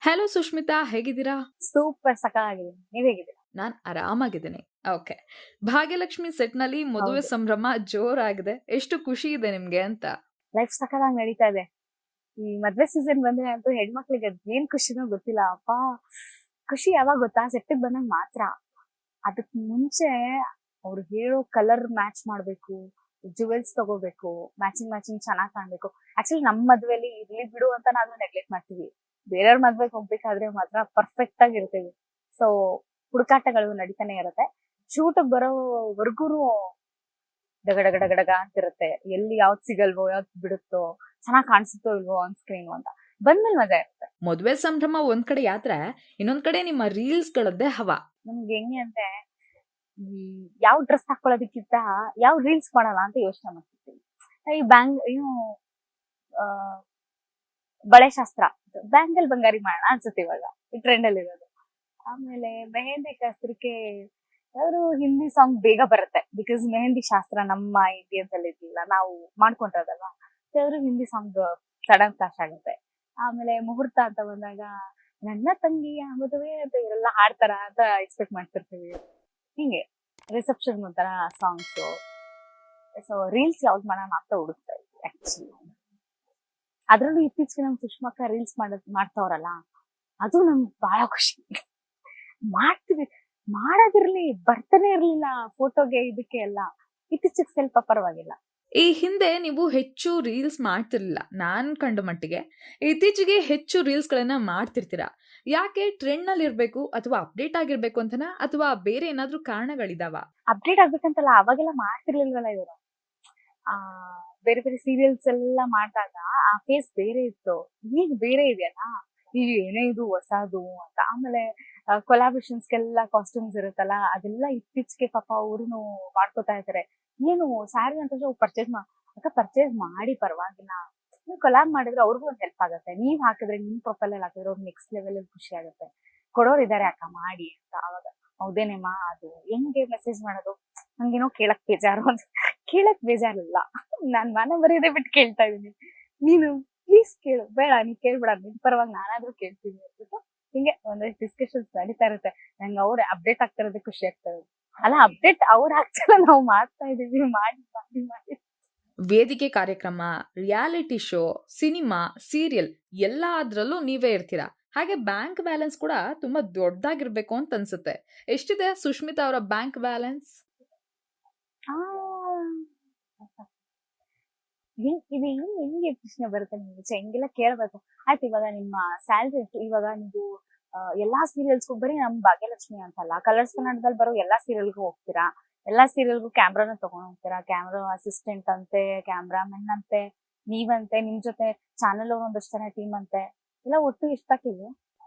Hello Sushmita, ಹೇಗಿದ್ದೀರಾ? Super ಸಕ್ಕತ್ತಾಗಿದ್ದೀನಿ. ನೀವ್ ಹೇಗಿದ್ದೀರಾ? ನಾನ್ ಆರಾಮಾಗಿದ್ದೀನಿ. ಓಕೆ. ಭಾಗ್ಯಲಕ್ಷ್ಮಿ ಸೆಟ್‌ನಲ್ಲಿ ಮದುವೆ ಹೌದು. ಸಂಭ್ರಮ ಜೋರಾಗಿದೆ. ಎಷ್ಟು ಖುಷಿ ಇದೆ ನಿಮ್ಗೆ ಅಂತ. ಲೈಫ್ ಸಕ್ಕತ್ತಾಗಿ ನಡೀತಾ ಇದೆ. ಈ ಮದ್ವೆ ಸೀಸನ್ ಬಂದ್ರೆ ಅಂತೂ ಹೆಣ್ಮಕ್ಳಿಗೆ ಅದೇನ್ ಖುಷಿನೋ ಗೊತ್ತಿಲ್ಲ. ಅಪ್ಪಾ ಖುಷಿ ಯಾವಾಗ ಗೊತ್ತಾ? ಸೆಟ್ಟಿಗ್ ಬಂದಾಗ ಮಾತ್ರ. ಅದಕ್ ಮುಂಚೆ ಅವ್ರು ಹೇಳೋ ಕಲರ್ ಮ್ಯಾಚ್ ಮಾಡ್ಬೇಕು, ಜುವೆಲ್ಸ್ ತಗೋಬೇಕು, ಮ್ಯಾಚಿಂಗ್ ಚೆನ್ನಾಗ್ ಕಾಣ್ಬೇಕು. ಆಕ್ಚುಲಿ ನಮ್ ಮದ್ವೆಲಿ ಇರ್ಲಿ ಬಿಡು ಅಂತ ನಾವು ನೆಗ್ಲೆಕ್ಟ್ ಮಾಡ್ತೀವಿ. ಬೇರೆಯವ್ರ ಮದ್ವೆಗ್ ಹೋಗ್ಬೇಕಾದ್ರೆ ಮಾತ್ರ ಪರ್ಫೆಕ್ಟ್ ಆಗಿ ಇರ್ತೀವಿ. ಸೊ ಹುಡುಕಾಟಗಳು ನಡೀತಾನೆ ಇರುತ್ತೆ. ಶೂಟ್ ಬರೋವರ್ಗೂನು ಡಗಡಗ ಅಂತಿರುತ್ತೆ. ಎಲ್ಲಿ ಯಾವ್ದ್ ಸಿಗಲ್ವೋ, ಯಾವ್ದ್ ಬಿಡುತ್ತೋ, ಚೆನ್ನಾಗ್ ಕಾಣಿಸುತ್ತೋ ಇಲ್ವೋ ಆನ್ ಸ್ಕ್ರೀನ್ ಅಂತ. ಬಂದ್ಮೇಲೆ ಮಜಾ ಇರುತ್ತೆ. ಮದುವೆ ಸಂಭ್ರಮ ಒಂದ್ ಕಡೆ ಯಾತ್ರೆ, ಇನ್ನೊಂದ್ ಕಡೆ ನಿಮ್ಮ ರೀಲ್ಸ್‌ಗಳದ್ದೇ ಹವಾ. ನಮ್ಗೆ ಹೆಂಗೆ ಅಂದ್ರೆ ಈ ಯಾವ ಡ್ರೆಸ್ ಹಾಕೊಳ್ಳೋದಕ್ಕಿಂತ ಯಾವ ರೀಲ್ಸ್ ಮಾಡೋಣ ಅಂತ ಯೋಚನೆ ಮಾಡ್ತಿರ್ತೀವಿ. ಈ ಏನು ಆ, ಬಳೆ ಶಾಸ್ತ್ರ, ಬ್ಯಾಂಗಲ್ ಬಂಗಾರಿ ಮಾಡೋಣ ಅನ್ಸುತ್ತೆ ಇವಾಗ ಈ ಟ್ರೆಂಡ್ ಅಲ್ಲಿ ಇರೋದು. ಆಮೇಲೆ ಮೆಹಂದಿ ಶಾಸ್ತ್ರಕ್ಕೆ ಯಾವ್ದು ಹಿಂದಿ ಸಾಂಗ್ ಬೇಗ ಬರುತ್ತೆ. ಬಿಕಾಸ್ ಮೆಹಂದಿ ಶಾಸ್ತ್ರ ನಮ್ಮ ಇಂಡಿಯನ್ಸ್ ಅಲ್ಲಿ ಇರ್ಲಿಲ್ಲ, ನಾವು ಮಾಡ್ಕೊಂಡದಲ್ವಾ. ಯಾವ್ದು ಹಿಂದಿ ಸಾಂಗ್ ಸಡನ್ ಕ್ಲಾಶ್ ಆಗುತ್ತೆ. ಆಮೇಲೆ ಮುಹೂರ್ತ ಅಂತ ಬಂದಾಗ ನನ್ನ ತಂಗಿಯ ಮದುವೆ ಅಂತ ಇವರೆಲ್ಲ ಹಾಡ್ತಾರ ಅಂತ ಎಕ್ಸ್ಪೆಕ್ಟ್ ಮಾಡ್ತಿರ್ತೀವಿ. ಹಿಂಗೆ ರಿಸೆಪ್ಷನ್ ಒಂಥರ ಸಾಂಗ್ಸ್. ಸೊ ರೀಲ್ಸ್ ಯಾವ್ದು ಮಾಡೋಣ ಅಂತ ಹುಡುಕ್ತಾ ಇದ್ವಿ ಆಕ್ಚುಲಿ. ಅದ್ರಲ್ಲೂ ಇತ್ತೀಚೆಗೆ ನಮ್ ಸುಷ್ಮಕ್ಕ ರೀಲ್ಸ್ ಮಾಡ್ತಾವ್ರಲ್ಲ, ಅದು ನಮ್ಗೆ ಬಹಳ ಖುಷಿ. ಮಾಡ್ತೀವಿ, ಮಾಡೋದಿರ್ಲಿ, ಬರ್ತಾನೆ ಇರ್ಲಿಲ್ಲ ಫೋಟೋಗೆ ಇದಕ್ಕೆ ಎಲ್ಲ. ಇತ್ತೀಚೆಗೆ ಸ್ವಲ್ಪ ಪರವಾಗಿಲ್ಲ. ಈ ಹಿಂದೆ ನೀವು ಹೆಚ್ಚು ರೀಲ್ಸ್ ಮಾಡ್ತಿರ್ಲಿಲ್ಲ, ನಾನ್ ಕಂಡ ಮಟ್ಟಿಗೆ. ಇತ್ತೀಚೆಗೆ ಹೆಚ್ಚು ರೀಲ್ಸ್‌ಗಳನ್ನ ಮಾಡ್ತಿರ್ತೀರಾ. ಯಾಕೆ ಟ್ರೆಂಡ್‌ನಲ್ಲಿ ಇರ್ಬೇಕು ಅಥವಾ ಅಪ್ಡೇಟ್ ಆಗಿರ್ಬೇಕು ಅಂತನಾ? ಅಥವಾ ಬೇರೆ ಏನಾದ್ರೂ ಕಾರಣಗಳಿದಾವ? ಅಪ್ಡೇಟ್ ಆಗ್ಬೇಕಂತಲ್ಲ, ಅವಾಗೆಲ್ಲ ಮಾಡ್ತಿರ್ಲಿಲ್ವಲ್ಲ ಇವರು. ಆ ಬೇರೆ ಬೇರೆ ಸೀರಿಯಲ್ಸ್ ಎಲ್ಲ ಮಾಡಿದಾಗ ಆ ಫೇಸ್ ಬೇರೆ ಇತ್ತು, ಈಗ ಬೇರೆ ಇದೆಯಲ್ಲ. ಈಗ ಏನೇ ಇದು ಹೊಸದು ಅಂತ. ಆಮೇಲೆ ಕೊಲಾಬ್ರೇಷನ್ಸ್ಗೆಲ್ಲ ಕಾಸ್ಟ್ಯೂಮ್ಸ್ ಇರುತ್ತಲ್ಲ, ಅದೆಲ್ಲ ಇತ್ತೀಚೆಗೆ ಪಾಪ ಅವ್ರುನು ಮಾಡ್ಕೋತಾ ಇದಾರೆ. ಏನು ಸ್ಯಾರಿ ಅಂತ ಪರ್ಚೇಸ್ ಮಾಡಿ ಪರವಾಗಿಲ್ಲ. ನೀವು ಕೊಲಾಬ್ ಮಾಡಿದ್ರೆ ಅವ್ರಿಗೂ ಒಂದು ಹೆಲ್ಪ್ ಆಗುತ್ತೆ. ನೀವ್ ಹಾಕಿದ್ರೆ ನಿಮ್ ಪ್ರೊಫೈಲ್ ಅಲ್ಲಿ ಹಾಕಿದ್ರೆ ಅವ್ರಿಗೆ ನೆಕ್ಸ್ಟ್ ಲೆವೆಲ್ ಅಲ್ಲಿ ಖುಷಿ ಆಗುತ್ತೆ. ಕೊಡೋರು ಇದಾರೆ ಅಕ್ಕ ಮಾಡಿ ಅಂತ. ಅವಾಗ ಹೌದೇನೇಮ್ಮ, ಅದು ಹೆಂಗೆ ಮೆಸೇಜ್ ಮಾಡೋದು, ಹಂಗೇನೋ ಕೇಳಕ್ ಬೇಜಾರು ಅಂತ. ಕೇಳಕ್ ಬೇಜಾರಿಲ್ಲ, ನಾನ್ ಮನೆ ಬರೆಯೋದೇ ಬಿಟ್ಟು ಕೇಳ್ತಾ ಇದೀನಿ. ನೀನು ಪ್ಲೀಸ್ ಕೇಳು, ಬೇಡ ನೀನ್ ಕೇಳ್ಬೇಡ, ನಿನ್ ಪರವಾಗಿ ನಾನಾದ್ರೂ ಕೇಳ್ತೀನಿ ಅಂದ್ಬಿಟ್ಟು ಹಿಂಗೆ ಒಂದಷ್ಟು ಡಿಸ್ಕಷನ್ಸ್ ನಡೀತಾ ಇರುತ್ತೆ. ನಂಗೆ ಅವ್ರೆ ಅಪ್ಡೇಟ್ ಆಗ್ತಿರೋದೇ ಖುಷಿ ಆಗ್ತಾ ಇರೋದು. ಅಲ್ಲ, ಅಪ್ಡೇಟ್ ಅವ್ರು ಆಗ್ತಿಲ್ಲ, ನಾವು ಮಾಡ್ತಾ ಇದೀವಿ. ಮಾಡಿ ಮಾಡಿ ಮಾಡಿ ವೇದಿಕೆ ಕಾರ್ಯಕ್ರಮ, ರಿಯಾಲಿಟಿ ಶೋ, ಸಿನಿಮಾ, ಸೀರಿಯಲ್ ಎಲ್ಲಾದ್ರಲ್ಲೂ ನೀವೇ ಇರ್ತೀರಾ. ಹಾಗೆ ಬ್ಯಾಂಕ್ ಬ್ಯಾಲೆನ್ಸ್ ಕೂಡ ತುಂಬಾ ದೊಡ್ಡದಾಗಿರ್ಬೇಕು ಅಂತ ಅನ್ಸುತ್ತೆ. ಎಷ್ಟಿದೆ ಸುಷ್ಮಿತಾ ಅವರ ಬ್ಯಾಂಕ್ ಬ್ಯಾಲೆನ್ಸ್? ಆ ಇದು ಹೆಂಗೆ ಪ್ರಶ್ನೆ ಬರುತ್ತೆ ನಿಮ್ಗೆ? ಹೆಂಗೆಲ್ಲ ಕೇಳ್ಬೇಕು. ಆಯ್ತು, ಇವಾಗ ನಿಮ್ಮ ಸ್ಯಾಲ್ರಿ ಎಷ್ಟು? ಇವಾಗ ನೀವು ಎಲ್ಲಾ ಸೀರಿಯಲ್ಸ್ಗೂ ಬರೀ ನಮ್ ಭಾಗ್ಯಲಕ್ಷ್ಮಿ ಅಂತಲ್ಲ, ಕಲರ್ಸ್ ಕನ್ನಡದಲ್ಲಿ ಬರೋ ಎಲ್ಲಾ ಸೀರಿಯಲ್ಗೂ ಹೋಗ್ತೀರಾ. ಎಲ್ಲಾ ಸೀರಿಯಲ್ಗೂ ಕ್ಯಾಮ್ರಾನ ತಗೊಂಡ್ ಹೋಗ್ತೀರಾ. ಕ್ಯಾಮ್ರಾ ಅಸಿಸ್ಟೆಂಟ್ ಅಂತೆ, ಕ್ಯಾಮ್ರಾಮನ್ ಅಂತೆ, ನೀವಂತೆ, ನಿಮ್ ಜೊತೆ ಚಾನೆಲ್ ಅವ್ರ ಒಂದಷ್ಟು ಜನ ಟೀಮ್ ಅಂತೆ, ಎಲ್ಲ ಒಟ್ಟು ಎಷ್ಟು ಹಾಕಿದ್ವಿ?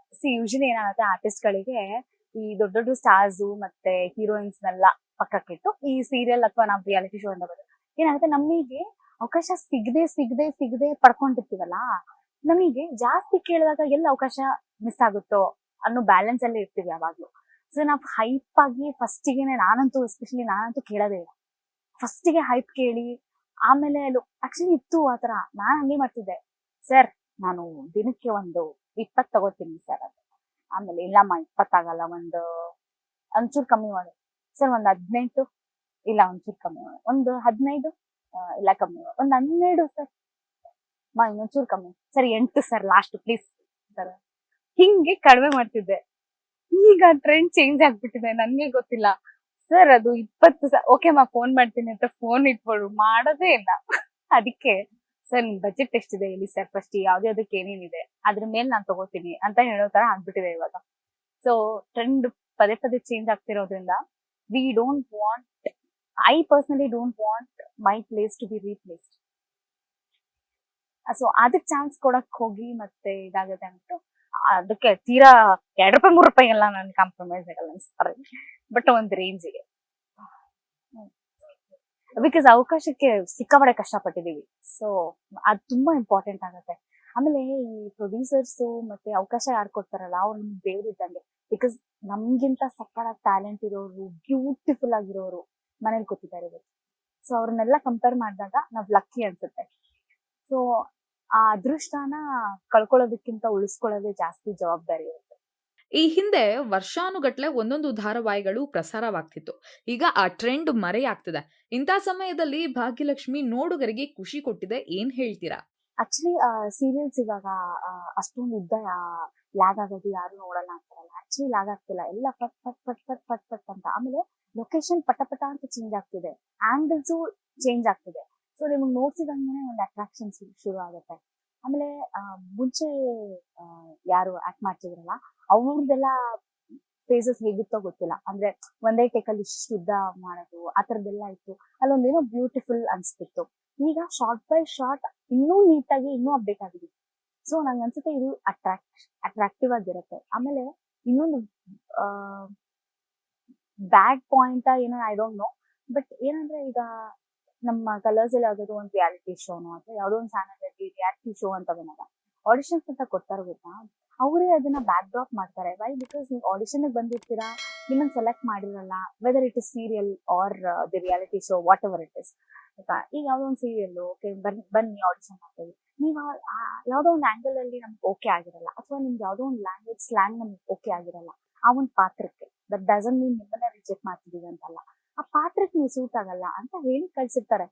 ಯೂಶಲಿ ಏನಾಗುತ್ತೆ, ಆರ್ಟಿಸ್ಟ್ ಗಳಿಗೆ ಈ ದೊಡ್ಡ ದೊಡ್ಡ ಸ್ಟಾರ್ಸ್ ಮತ್ತೆ ಹೀರೋಯಿನ್ಸ್ ನೆಲ್ಲ ಪಕ್ಕಕ್ಕಿಟ್ಟು ಈ ಸೀರಿಯಲ್ ಅಥವಾ ನಾವು ರಿಯಾಲಿಟಿ ಶೋ ಅಂತ ಬರೋದು ಏನಾಗುತ್ತೆ, ನಮಗೆ ಅವಕಾಶ ಸಿಗದೆ ಪಡ್ಕೊಂಡಿರ್ತೀವಲ್ಲ, ನಮಗೆ ಜಾಸ್ತಿ ಕೇಳಿದಾಗ ಎಲ್ಲ ಅವಕಾಶ ಮಿಸ್ ಆಗುತ್ತೋ ಅನ್ನೋ ಬ್ಯಾಲೆನ್ಸ್ ಅಲ್ಲಿ ಇರ್ತೀವಿ ಯಾವಾಗ್ಲೂ. ಸೊ ನಾವ್ ಹೈಪ್ ಆಗಿ ಫಸ್ಟಿಗೆನೆ, ಎಸ್ಪೆಷಲಿ ನಾನಂತೂ ಕೇಳೋದೇ ಇಲ್ಲ. ಫಸ್ಟಿಗೆ ಹೈಪ್ ಕೇಳಿ ಆಮೇಲೆ ಆಕ್ಚುಲಿ ಇತ್ತು ಆತರ. ನಾನ್ ಹಂಗೆ ಮಾಡ್ತಿದ್ದೆ. ಸರ್, ನಾನು ದಿನಕ್ಕೆ ಒಂದು 20 ತಗೋತೀನಿ ಸರ್ ಅಂತ. ಆಮೇಲೆ ಇಲ್ಲಮ್ಮ 20 ಆಗಲ್ಲ, ಒಂಚೂರು ಕಮ್ಮಿ ಮಾಡಿ. ಸರ್ ಒಂದ್ 18, ಇಲ್ಲ ಒಂಚೂರು ಕಮ್ಮಿ ಮಾಡಿ. ಒಂದು 15, ಇಲ್ಲ ಕಮ್ಮಿ ಮಾಡಿ. ಒಂದ್ 12 ಸರ್, ಇನ್ನೊಂಚೂರು ಕಮ್ಮಿ. Sir 8 sir last please sir. ಹಿಂಗೆ ಕಡಿಮೆ ಮಾಡ್ತಿದ್ದೆ. ಈಗ ಟ್ರೆಂಡ್ ಚೇಂಜ್ ಆಗ್ಬಿಟ್ಟಿದೆ, ನನ್ಗೆ ಗೊತ್ತಿಲ್ಲ. ಸರ್ ಅದು 20 ಸರ್, ಓಕೆ ಫೋನ್ ಮಾಡ್ತೀನಿ ಅಂತ ಫೋನ್ ಇಟ್ಬಿಡು, ಮಾಡೋದೇ ಇಲ್ಲ. ಅದಕ್ಕೆ ಸರ್ ನಿಮ್ ಬಜೆಟ್ ಎಷ್ಟಿದೆ ಹೇಳಿ ಸರ್, ಫಸ್ಟ್ ಯಾವ್ದಕ್ಕೆ ಏನೇನಿದೆ ಅದ್ರ ಮೇಲೆ ನಾನ್ ತಗೋತೀನಿ ಅಂತ ಹೇಳೋ ತರ ಆಗ್ಬಿಟ್ಟಿದೆ ಇವಾಗ. ಸೊ ಟ್ರೆಂಡ್ ಪದೇ ಪದೇ ಚೇಂಜ್ ಆಗ್ತಿರೋದ್ರಿಂದ we don't want, I personally don't want my place to be replaced. So ಅದಕ್ಕೆ ಚಾನ್ಸ್ ಕೊಡಕ್ ಹೋಗಿ ಮತ್ತೆ ಇದಾಗುತ್ತೆ ಅಂದ್ಬಿಟ್ಟು ಅದಕ್ಕೆ ತೀರಾ ₹2 ₹3 ಎಲ್ಲ ನಾನು ಕಾಂಪ್ರಮೈಸ್ ಆಗಲ್ಲ ಅನ್ಸ್ತಾರೆ. ಬಟ್ ಒಂದ್ ರೇಂಜಿಗೆ, ಬಿಕಾಸ್ ಅವಕಾಶಕ್ಕೆ ಸಿಕ್ಕಾಪಟ್ಟೆ ಕಷ್ಟಪಟ್ಟಿದೀವಿ. ಸೊ ಅದು ತುಂಬಾ ಇಂಪಾರ್ಟೆಂಟ್ ಆಗುತ್ತೆ. ಆಮೇಲೆ ಈ ಪ್ರೊಡ್ಯೂಸರ್ಸ್ ಮತ್ತೆ ಅವಕಾಶ ಯಾರು ಕೊಡ್ತಾರಲ್ಲ, ಅವ್ರು ನಮ್ಗೆ ದೇವ್ರು ಇದ್ದಂಗೆ. ಬಿಕಾಸ್ ನಮ್ಗಿಂತ ಸಕ್ಕತ್ತಾಗಿ ಟ್ಯಾಲೆಂಟ್ ಇರೋರು, ಬ್ಯೂಟಿಫುಲ್ ಆಗಿರೋರು ಮನೇಲಿ ಕೂತಿದ್ದಾರೆ ಇವತ್ತು. ಸೊ ಅವ್ರನ್ನೆಲ್ಲ ಕಂಪೇರ್ ಮಾಡಿದಾಗ ನಾವ್ ಲಕ್ಕಿ ಅನ್ಸುತ್ತೆ. ಸೊ ಆ ಅದೃಷ್ಟನ ಕಳ್ಕೊಳ್ಳೋದಕ್ಕಿಂತ ಉಳಿಸ್ಕೊಳ್ಳೋದೇ ಜಾಸ್ತಿ ಜವಾಬ್ದಾರಿ ಇರುತ್ತೆ. ಈ ಹಿಂದೆ ವರ್ಷಾನುಗಟ್ಲೆ ಒಂದೊಂದು ಧಾರಾವಾಹಿಗಳು ಪ್ರಸಾರವಾಗ್ತಿತ್ತು. ಈಗ ಆ ಟ್ರೆಂಡ್ ಮರೆಯಾಗ್ತಿದೆ. ಇಂಥ ಸಮಯದಲ್ಲಿ ಭಾಗ್ಯಲಕ್ಷ್ಮಿ ನೋಡುಗರಿಗೆ ಖುಷಿ ಕೊಟ್ಟಿದೆ, ಏನ್ ಹೇಳ್ತೀರಾ? ಆಕ್ಚುಲಿ ಸೀರಿಯಲ್ಸ್ ಇವಾಗ ಅಷ್ಟೊಂದು ಉದ್ದ ಲ್ಯಾಗ್ ಆಗೋದು ಯಾರು ನೋಡಲ್ಲ ಅಂತಾರಲ್ಲ, ಆಕ್ಚುಲಿ ಲ್ಯಾಗ್ ಆಗ್ತಿಲ್ಲ, ಎಲ್ಲ ಫಟ್ ಫಟ್ ಫಟ್ ಫಟ್ ಫಟ್ ಫಟ್ ಅಂತ. ಆಮೇಲೆ ಲೊಕೇಶನ್ ಪಟ ಪಟ ಅಂತ ಚೇಂಜ್ ಆಗ್ತಿದೆ, ಆಂಗಲ್ಸು ಚೇಂಜ್ ಆಗ್ತಿದೆ. ಸೊ ನಿಮ್ಗೆ ನೋಡ್ತಿದಂಗೆ ಒಂದು ಅಟ್ರಾಕ್ಷನ್ ಶುರು ಆಗುತ್ತೆ. ಆಮೇಲೆ ಮುಂಚೆ ಆ, ಯಾರು ಆಕ್ಟ್ ಮಾಡ್ತಿದ್ರಲ್ಲ ಅವ್ರದ್ದೆಲ್ಲ ಫೇಸಸ್ ಹೇಗಿತ್ತೋ ಗೊತ್ತಿಲ್ಲ, ಅಂದ್ರೆ ಒಂದೇ ಟೇಕಲ್ಲಿ ಇಷ್ಟು ಉದ್ದ ಮಾಡೋದು ಆ ಥರದ್ದೆಲ್ಲ ಇತ್ತು. ಅಲ್ಲೊಂದೇನೋ ಬ್ಯೂಟಿಫುಲ್ ಅನ್ಸ್ತಿತ್ತು. ಈಗ ಶಾರ್ಟ್ ಬೈ ಶಾರ್ಟ್ ಇನ್ನೂ ನೀಟಾಗಿ ಇನ್ನೂ ಅಪ್ಡೇಟ್ ಆಗಿದೆ. ಸೊ ನಂಗೆ ಅನ್ಸುತ್ತೆ ಇದು ಅಟ್ರಾಕ್ಟಿವ್ ಆಗಿರುತ್ತೆ. ಆಮೇಲೆ ಇನ್ನೊಂದು ಬ್ಯಾಡ್ ಪಾಯಿಂಟ್ ಏನೋ ಐ ಡೋಂಟ್ ನೋ, ಬಟ್ ಏನಂದ್ರೆ ಈಗ ನಮ್ಮ ಕಲರ್ಸ್ ಅಲ್ಲಿ ಯಾವ್ದಾದ್ರು ಒಂದು ರಿಯಾಲಿಟಿ ಶೋನೋ ಅಥವಾ ಯಾವ್ದೋ ಒಂದು ಚಾನಲ್ ಅಲ್ಲಿ ರಿಯಾಲಿಟಿ ಶೋ ಅಂತ ಬಂದಾಗ ಆಡಿಷನ್ಸ್ ಅಂತ ಕೊಡ್ತಾರೆ ಗೊತ್ತಾ, ಅವರೇ ಅದನ್ನ ಬ್ಯಾಕ್ ಡ್ರಾಪ್ ಮಾಡ್ತಾರೆ. ವೈ? ಬಿಕಾಸ್ ನೀವು ಆಡಿಷನ್ ಬಂದಿರ್ತೀರಾ, ನಿಮ್ಮನ್ನ ಸೆಲೆಕ್ಟ್ ಮಾಡಿರಲ್ಲ, whether it is serial R the reality show, what ever it is. ಆಯ್ತಾ, ಈಗ ಯಾವ್ದೋ ಒಂದು ಸೀರಿಯಲ್ ಓಕೆ ಬನ್ನಿ ಆಡಿಷನ್ ಮಾಡ್ತೀವಿ, ನೀವು ಯಾವ್ದೋ ಒಂದು ಆಂಗಲ್ ಅಲ್ಲಿ ನಮ್ಗೆ ಓಕೆ ಆಗಿರಲ್ಲ, ಅಥವಾ ನಿಮ್ಗೆ ಯಾವ್ದೋ ಒಂದು ಲ್ಯಾಂಗ್ವೇಜ್ ಸ್ಲ್ಯಾಂಗ್ ನಮ್ಗೆ ಓಕೆ ಆಗಿರಲ್ಲ ಆ ಒಂದು ಪಾತ್ರಕ್ಕೆ, ದಟ್ ಡಸನ್ ಮೀನ್ ನಿಮ್ಮನ್ನ ರಿಜೆಕ್ಟ್ ಮಾಡ್ತಿದೀವಿ ಅಂತಲ್ಲ, ಆ ಪಾತ್ರಕ್ಕೆ ನೀವು ಸೂಟ್ ಆಗಲ್ಲ ಅಂತ ಹೇಳಿ ಕಳ್ಸಿರ್ತಾರೆ.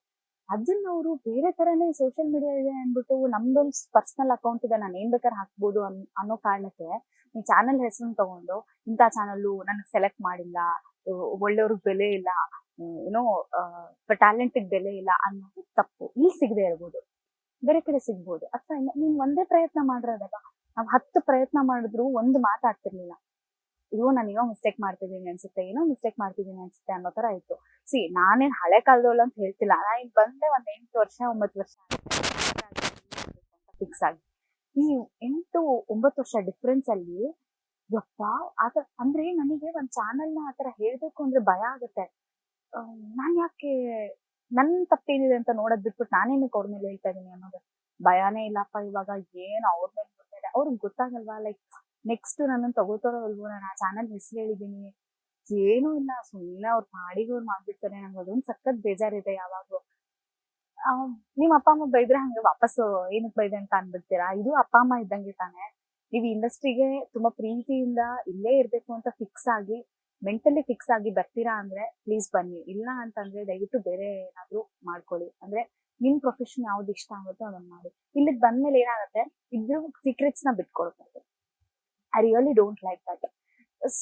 ಅದನ್ನ ಅವರು ಬೇರೆ ತರನೇ ಸೋಷಿಯಲ್ ಮೀಡಿಯಾ ಇದೆ ಅಂದ್ಬಿಟ್ಟು ನಮ್ದೊಂದು ಪರ್ಸನಲ್ ಅಕೌಂಟ್ ಇದೆ, ನಾನು ಏನ್ ಬೇಕಾದ್ರೆ ಹಾಕ್ಬೋದು ಅನ್ನೋ ಕಾರಣಕ್ಕೆ ಈ ಚಾನಲ್ ಹೆಸರನ್ನ ತಗೊಂಡು ಇಂಥ ಚಾನಲ್ಲು ನನಗೆ ಸೆಲೆಕ್ಟ್ ಮಾಡಿಲ್ಲ, ಒಳ್ಳೆಯವ್ರಿಗೆ ಬೆಲೆ ಇಲ್ಲ, ಏನೋ ಟ್ಯಾಲೆಂಟಿಗೆ ಬೆಲೆ ಇಲ್ಲ ಅನ್ನೋದು ತಪ್ಪು. ಇಲ್ಲಿ ಸಿಗದೆ ಇರ್ಬೋದು, ಬೇರೆ ಕಡೆ ಸಿಗ್ಬೋದು. ಅಥವಾ ನೀನ್ ಒಂದೇ ಪ್ರಯತ್ನ ಮಾಡಿರೋದಾಗ ನಾವ್ 10 ಪ್ರಯತ್ನ ಮಾಡಿದ್ರು ಒಂದು ಮಾತಾಡ್ತಿರ್ಲಿಲ್ಲ, ಅಯ್ಯೋ ನಾನು ಏನೋ ಮಿಸ್ಟೇಕ್ ಮಾಡ್ತಿದ್ದೀನಿ ಅನ್ಸುತ್ತೆ, ಏನೋ ಮಿಸ್ಟೇಕ್ ಮಾಡ್ತಿದ್ದೀನಿ ಅನ್ಸುತ್ತೆ ಅನ್ನೋ ತರ ಇತ್ತು. ನಾನೇನ್ ಹಳೆ ಕಾಲದವಳು ಅಂತ ಹೇಳ್ತಿಲ್ಲ, ನಾನು ಈಗ ಬಂದೆ ಒಂದ್ 8 ವರ್ಷ 9 ವರ್ಷ ಫಿಕ್ಸ್ ಆಗಿ. ಈ 8-9 ವರ್ಷ ಡಿಫ್ರೆನ್ಸ್ ಅಲ್ಲಿ ಯಪ್ಪ ಆತರ ಅಂದ್ರೆ ನನಗೆ ಒಂದ್ ಚಾನಲ್ ನ ಆತರ ಹೇಳ್ಬೇಕು ಅಂದ್ರೆ ಭಯ ಆಗುತ್ತೆ. ನಾನ್ ಯಾಕೆ ನನ್ ತಪ್ಪೇನಿದೆ ಅಂತ ನೋಡೋದ್ ಬಿಟ್ಬಿಟ್ಟು ನಾನೇನಕ್ಕೆ ಅವ್ರ ಮೇಲೆ ಹೇಳ್ತಾ ಇದೀನಿ ಅನ್ನೋದು ಭಯಾನೇ ಇಲ್ಲಪ್ಪ. ಇವಾಗ ಏನ್ ಅವ್ರ ಮೇಲೆ ಅವ್ರಿಗೆ ಗೊತ್ತಾಗಲ್ವಾ, ಲೈಕ್ ನೆಕ್ಸ್ಟ್ ನನ್ನನ್ನು ತಗೋತಾರೋ ಅಲ್ವೋ, ನಾನು ಆ ಚಾನಲ್ ಹೆಸರು ಹೇಳಿದೀನಿ, ಏನೂ ಇಲ್ಲ, ಸುಮ್ಮನೆ ಅವ್ರ ಪಾಡಿಗೆ ಅವ್ರು ಮಾಡ್ಬಿಡ್ತಾರೆ. ನಂಗೆ ಅದೊಂದು ಸಖತ್ ಬೇಜಾರಿದೆ ಯಾವಾಗ್ಲೂ. ನಿಮ್ ಅಪ್ಪ ಅಮ್ಮ ಬೈದ್ರೆ ಹಂಗೆ ವಾಪಸ್ ಏನಕ್ ಬೈದೆ ಅಂತ ಅನ್ಬಿಡ್ತೀರಾ? ಇದು ಅಪ್ಪ ಅಮ್ಮ ಇದ್ದಂಗೆ ತಾನೆ. ನೀವು ಇಂಡಸ್ಟ್ರಿಗೆ ತುಂಬಾ ಪ್ರೀತಿಯಿಂದ ಇಲ್ಲೇ ಇರ್ಬೇಕು ಅಂತ ಫಿಕ್ಸ್ ಆಗಿ ಮೆಂಟಲಿ ಫಿಕ್ಸ್ ಆಗಿ ಬರ್ತೀರಾ ಅಂದ್ರೆ ಪ್ಲೀಸ್ ಬನ್ನಿ, ಇಲ್ಲ ಅಂತಂದ್ರೆ ದಯವಿಟ್ಟು ಬೇರೆ ಏನಾದ್ರು ಮಾಡ್ಕೊಳ್ಳಿ. ಅಂದ್ರೆ ನಿಮ್ ಪ್ರೊಫೆಷನ್ ಯಾವ್ದು ಇಷ್ಟ ಆಗುತ್ತೋ ಅದನ್ನ ಮಾಡಿ. ಇಲ್ಲಿಗೆ ಬಂದ್ಮೇಲೆ ಏನಾಗುತ್ತೆ, ಇದ್ರ ಸೀಕ್ರೆಟ್ಸ್ ನ ಬಿಟ್ಕೊಡ್ಬೇಕು. I really don't like that.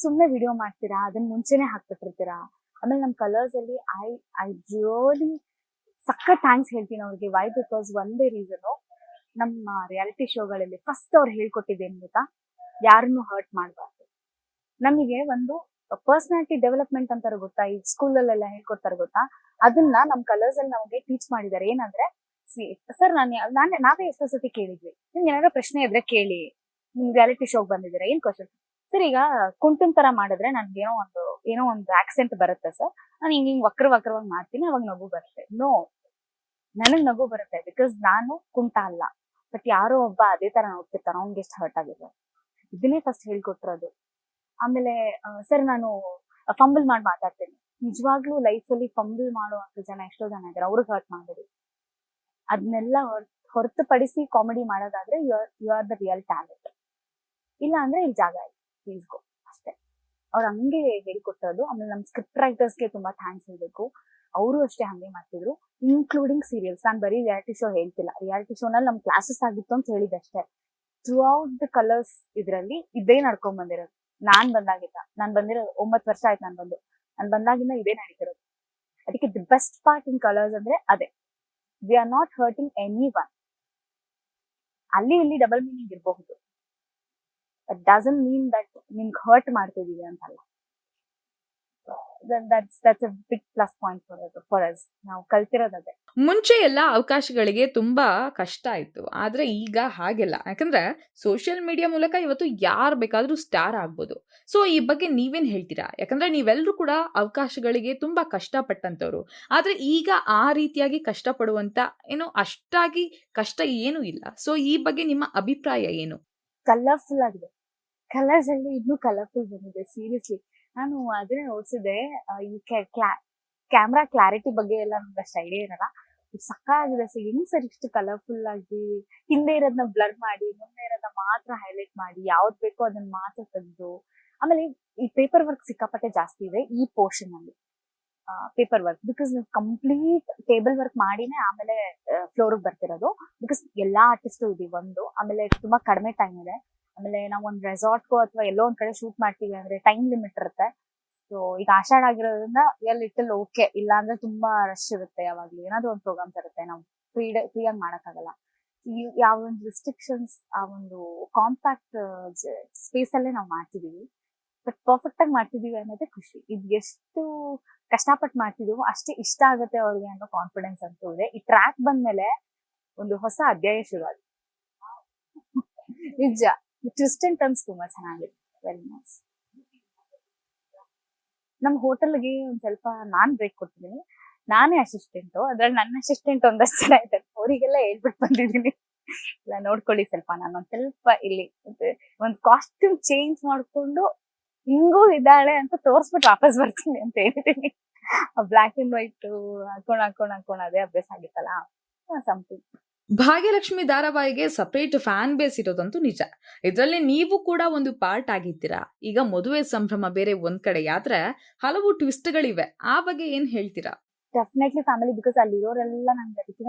ಸುಮ್ನೆ ವಿಡಿಯೋ ಮಾಡ್ತೀರಾ, ಅದನ್ನ ಮುಂಚೆನೆ ಹಾಕ್ಬಿಟ್ಟಿರ್ತೀರಾ. ಆಮೇಲೆ ನಮ್ ಕಲರ್ಸ್ ಅಲ್ಲಿ ಐ ರಿಯಲಿ ಸಖತ್ ಥ್ಯಾಂಕ್ಸ್ ಹೇಳ್ತೀನಿ ಅವ್ರಿಗೆ. ವೈ? ಬಿಕಾಸ್ ಒಂದೇ ರೀಸನ್, ನಮ್ಮ ರಿಯಾಲಿಟಿ ಶೋಗಳಲ್ಲಿ ಫಸ್ಟ್ ಅವ್ರು ಹೇಳ್ಕೊಟ್ಟಿದ್ದೇನು ಗೊತ್ತಾ, ಯಾರನ್ನು ಹರ್ಟ್ ಮಾಡಬಾರ್ದು. ನಮಗೆ ಒಂದು ಪರ್ಸನಾಲಿಟಿ ಡೆವಲಪ್ಮೆಂಟ್ ಅಂತಾರೆ ಗೊತ್ತಾ, ಈ ಸ್ಕೂಲಲ್ಲೆಲ್ಲ ಹೇಳ್ಕೊಡ್ತಾರೆ ಗೊತ್ತಾ, ಅದನ್ನ ನಮ್ ಕಲರ್ಸ್ ಅಲ್ಲಿ ನಮಗೆ ಟೀಚ್ ಮಾಡಿದ್ದಾರೆ. ಏನಂದ್ರೆ ಸರ್ ನಾವೇ ಎಷ್ಟೋ ಸತಿ ಕೇಳಿದ್ವಿ, ನಿಮ್ಗೆ ಏನಾದ್ರು ಪ್ರಶ್ನೆ ಇದ್ರೆ ಕೇಳಿ, ನಿಮ್ ರಿಯಾಲಿಟಿ ಶೋಗ್ ಬಂದಿದ್ದೀರಾ, ಏನ್ ಕ್ವಶನ್ ಸರ್? ಈಗ ಕುಂಟನ್ ತರ ಮಾಡಿದ್ರೆ ನನ್ಗೆ ಏನೋ ಒಂದು ಆಕ್ಸೆಂಟ್ ಬರುತ್ತೆ ಸರ್, ನಾನು ಹಿಂಗ್ ವಕ್ರವಾಗಿ ಮಾಡ್ತೀನಿ, ಅವಾಗ ನಗು ಬರುತ್ತೆ. ನೋ, ನನಗ್ ನಗು ಬರುತ್ತೆ ಬಿಕಾಸ್ ನಾನು ಕುಂಟ ಅಲ್ಲ, ಬಟ್ ಯಾರೋ ಒಬ್ಬ ಅದೇ ತರ ನೋಡ್ತಿರ್ತಾರ, ಅವ್ನ್ಗೆ ಎಷ್ಟು ಹರ್ಟ್ ಆಗಿದೆ. ಇದನ್ನೇ ಫಸ್ಟ್ ಹೇಳ್ಕೊಟ್ಟಿರೋದು. ಆಮೇಲೆ ಸರ್ ನಾನು ಫಂಬಲ್ ಮಾಡಿ ಮಾತಾಡ್ತೀನಿ, ನಿಜವಾಗ್ಲೂ ಲೈಫಲ್ಲಿ ಫಂಬಲ್ ಮಾಡುವಂತ ಜನ ಎಷ್ಟೋ ಜನ ಇದ್ದಾರೆ, ಅವ್ರಿಗೆ ಹರ್ಟ್ ಮಾಡಬೇಡಿ. ಅದನ್ನೆಲ್ಲ ಹೊರತುಪಡಿಸಿ ಕಾಮಿಡಿ ಮಾಡೋದಾದ್ರೆ you are the real talent. ಇಲ್ಲ ಅಂದ್ರೆ ಇಲ್ಲಿ ಜಾಗ ಇದೆ, ಪ್ಲೀಸ್ ಗೋ, ಅಷ್ಟೇ. ಅವ್ರು ಹಂಗೆ ಹೇಳ್ಕೊಟ್ಟೋದು. ಆಮೇಲೆ ನಮ್ ಸ್ಕ್ರಿಪ್ಟ್ ರೈಟರ್ಸ್ಗೆ ತುಂಬಾ ಥ್ಯಾಂಕ್ಸ್ ಹೇಳ್ಬೇಕು, ಅವರು ಅಷ್ಟೇ ಹಂಗೆ ಮಾಡ್ತಿದ್ರು, ಇನ್ಕ್ಲೂಡಿಂಗ್ ಸೀರಿಯಲ್ಸ್. ನಾನು ಬರೀ ರಿಯಾಲಿಟಿ ಶೋ ಹೇಳ್ತಿಲ್ಲ, ರಿಯಾಲಿಟಿ ಶೋನಲ್ಲಿ ನಮ್ ಕ್ಲಾಸಸ್ ಆಗಿತ್ತು ಅಂತ ಹೇಳಿದೆ ಅಷ್ಟೇ. ಥ್ರೂ ಔಟ್ ದ ಕಲರ್ಸ್ ಇದ್ರಲ್ಲಿ ಇದೇ ನಡ್ಕೊಂಡ್ ಬಂದಿರೋದು. ನಾನ್ ಬಂದಿರೋ 9 ವರ್ಷ ಆಯ್ತು ನಾನು ಬಂದಾಗಿಂದ ಇದೇ ನಡೀತಿರೋದು. ಅದಕ್ಕೆ the best part in colours ಅಂದ್ರೆ ಅದೇ, we are not hurting any one. ಅಲ್ಲಿ ಇಲ್ಲಿ ಡಬಲ್ ಮೀನಿಂಗ್ ಇರಬಹುದು, ದಟ್ ಡಸಂಟ್ ಮೀನ್ ದಟ್ ನಿಮ್ಗೆ ಹರ್ಟ್ ಮಾಡ್ತಿದೀವಿ ಅಂತಲ್ಲ. that's a big plus point for us. ನಾವು ಕಲ್ತಿರೋದೇ. ಮುಂಚೆ ಎಲ್ಲ ಅವಕಾಶಗಳಿಗೆ ತುಂಬಾ ಕಷ್ಟ ಇತ್ತು, ಆದ್ರೆ ಈಗ ಹಾಗೆಲ್ಲ. ಯಾಕಂದ್ರೆ ಸೋಷಿಯಲ್ ಮೀಡಿಯಾ ಮೂಲಕ ಇವತ್ತು ಯಾರು ಬೇಕಾದ್ರೂ ಸ್ಟಾರ್ ಆಗ್ಬೋದು. ಸೊ ಈ ಬಗ್ಗೆ ನೀವೇನ್ ಹೇಳ್ತೀರಾ? ಯಾಕಂದ್ರೆ ನೀವೆಲ್ಲರೂ ಕೂಡ ಅವಕಾಶಗಳಿಗೆ ತುಂಬಾ ಕಷ್ಟಪಟ್ಟಂತವ್ರು, ಆದ್ರೆ ಈಗ ಆ ರೀತಿಯಾಗಿ ಕಷ್ಟಪಡುವಂತ ಅಷ್ಟಾಗಿ ಕಷ್ಟ ಏನೂ ಇಲ್ಲ. ಸೊ ಈ ಬಗ್ಗೆ ನಿಮ್ಮ ಅಭಿಪ್ರಾಯ ಏನು? ಕಲರ್ಫುಲ್ ಆಗಿದೆ, ಕಲರ್ಸ್ ಅಲ್ಲಿ ಇನ್ನೂ ಕಲರ್ಫುಲ್ ಬಂದಿದೆ. ಸೀರಿಯಸ್ಲಿ ನಾನು ಅದನ್ನೇ ನೋಡ್ಸಿದ್ದೆ. ಈ ಕ್ಯಾಮ್ರಾ ಕ್ಲಾರಿಟಿ ಬಗ್ಗೆ ಎಲ್ಲ ನಮ್ಗೆ ಅಷ್ಟು ಐಡಿಯಾ ಇರಲ್ಲ, ಸಕ್ಕಾಗಿದೆ ಸರ್, ಹೆಂಗ್ ಸರ್ ಇಷ್ಟು ಕಲರ್ಫುಲ್ ಆಗಿ ಹಿಂದೆ ಇರೋದನ್ನ ಬ್ಲರ್ ಮಾಡಿ ಮುಂದೆ ಇರೋದನ್ನ ಮಾತ್ರ ಹೈಲೈಟ್ ಮಾಡಿ ಯಾವ್ದು ಬೇಕೋ ಅದನ್ನ ಮಾತ್ರ ತೆಗೆದು. ಆಮೇಲೆ ಈ ಪೇಪರ್ ವರ್ಕ್ ಸಿಕ್ಕಾಪಟ್ಟೆ ಜಾಸ್ತಿ ಇದೆ ಈ ಪೋರ್ಷನ್ ಅಲ್ಲಿ. ಪೇಪರ್ ವರ್ಕ್ ಬಿಕಾಸ್ ನೀವು ಕಂಪ್ಲೀಟ್ ಟೇಬಲ್ ವರ್ಕ್ ಮಾಡಿನೇ ಆಮೇಲೆ ಫ್ಲೋರ್ ಬರ್ತಿರೋದು. ಬಿಕಾಸ್ ಎಲ್ಲಾ ಆರ್ಟಿಸ್ಟ್ ಇದೀವಿ ಒಂದು, ಆಮೇಲೆ ತುಂಬಾ ಕಡಿಮೆ ಟೈಮ್ ಇದೆ. ಆಮೇಲೆ ನಾವು ಒಂದು ರೆಸಾರ್ಟ್ಗೋ ಅಥವಾ ಎಲ್ಲೋ ಒಂದ್ ಕಡೆ ಶೂಟ್ ಮಾಡ್ತೀವಿ ಅಂದ್ರೆ ಟೈಮ್ ಲಿಮಿಟ್ ಇರುತ್ತೆ. ಸೊ ಈಗ ಆಷಾಢ ಆಗಿರೋದ್ರಿಂದ ಲಿಟಲ್ ಓಕೆ, ಇಲ್ಲ ಅಂದ್ರೆ ತುಂಬಾ ರಶ್ ಇರುತ್ತೆ. ಯಾವಾಗ್ಲೂ ಏನಾದ್ರು ಒಂದು ಪ್ರೋಗ್ರಾಮ್ಸ್ ಇರುತ್ತೆ, ನಾವು ಫ್ರೀಯಾಗಿ ಮಾಡಕ್ಕಾಗಲ್ಲ. ಈ ಯಾವ ಒಂದು ರಿಸ್ಟ್ರಿಕ್ಷನ್ಸ್, ಆ ಒಂದು ಕಾಂಪ್ಯಾಕ್ಟ್ ಸ್ಪೇಸ್ ಅಲ್ಲೇ ನಾವು ಮಾಡ್ತಿದೀವಿ. ಬಟ್ ಪರ್ಫೆಕ್ಟ್ ಆಗಿ ಮಾಡ್ತಿದೀವಿ ಅನ್ನೋದೇ ಖುಷಿ. ಇದು ಎಷ್ಟು ಕಷ್ಟಪಟ್ಟು ಮಾಡ್ತಿದೀವೋ ಅಷ್ಟೇ ಇಷ್ಟ ಆಗುತ್ತೆ ಅವ್ರಿಗೆ ಅನ್ನೋ ಕಾನ್ಫಿಡೆನ್ಸ್ ಅಂತೂ ಇದೆ. ಈ ಟ್ರ್ಯಾಕ್ ಬಂದ್ಮೇಲೆ ಒಂದು ಹೊಸ ಅಧ್ಯಾಯ ಶುರು ಆಗಿದೆ. ನಿಜ, ಟ್ವಿಸ್ಟ್ ಅಂಡ್ ಟರ್ನ್ಸ್ ತುಂಬಾ ಚೆನ್ನಾಗಿದೆ. Very nice. ನಮ್ ಹೋಟೆಲ್ಗೆ ಒಂದ್ ಸ್ವಲ್ಪ ನಾನ್ ಬ್ರೇಕ್ ಕೊಡ್ತಿದ್ದೀನಿ. ನಾನೇ ಅಸಿಸ್ಟೆಂಟ್, ಅದ್ರಲ್ಲಿ ನನ್ನ ಅಸಿಸ್ಟೆಂಟ್ ಒಂದಷ್ಟು ಜನ ಇದ್ದಾರೆ, ಅವರಿಗೆಲ್ಲ ಹೇಳ್ಬಿಟ್ಟು ಬಂದಿದ್ದೀನಿ. ಇಲ್ಲ ನೋಡ್ಕೊಳ್ಳಿ ಸ್ವಲ್ಪ, ನಾನು ಒಂದ್ ಸ್ವಲ್ಪ ಇಲ್ಲಿ ಒಂದ್ ಕಾಸ್ಟ್ಯೂಮ್ ಚೇಂಜ್ ಮಾಡ್ಕೊಂಡು ಹಿಂಗೂ ಇದ್ದಾಳೆ ಅಂತ ತೋರ್ಸ್ಬಿಟ್ಟು ವಾಪಸ್ ಬರ್ತೀನಿ ಅಂತ ಹೇಳಿದೀನಿ. ಬ್ಲಾಕ್ ಅಂಡ್ ವೈಟ್ ಹಾಕೊಂಡ್ ಅದೇ ಅಭ್ಯಾಸ ಆಗಿತ್ತಲ್ಲ, ಸಮಥಿಂಗ್. ಭಾಗ್ಯಲಕ್ಷ್ಮಿ ಧಾರಾವಾಹಿಗೆ ಸಪರೇಟ್ ಫ್ಯಾನ್ ಬೇಸ್ ಇರೋದಂತೂ ನಿಜ. ಇದರಲ್ಲಿ ನೀವು ಕೂಡ ಒಂದು ಪಾರ್ಟ್ ಆಗಿದ್ದೀರಾ. ಈಗ ಮದುವೆ ಸಂಭ್ರಮ ಬೇರೆ ಒಂದ್ ಕಡೆ ಆದ್ರೆ ಹಲವು ಟ್ವಿಸ್ಟ್ಗಳಿವೆ, ಆ ಬಗ್ಗೆ ಏನ್ ಹೇಳ್ತೀರಾ? ಡೆಫಿನೆಟ್ಲಿ ಫ್ಯಾಮಿಲಿ, ಬಿಕಾಸ್ ಅಲ್ಲಿರೋರೆಲ್ಲ ನಂಗೆ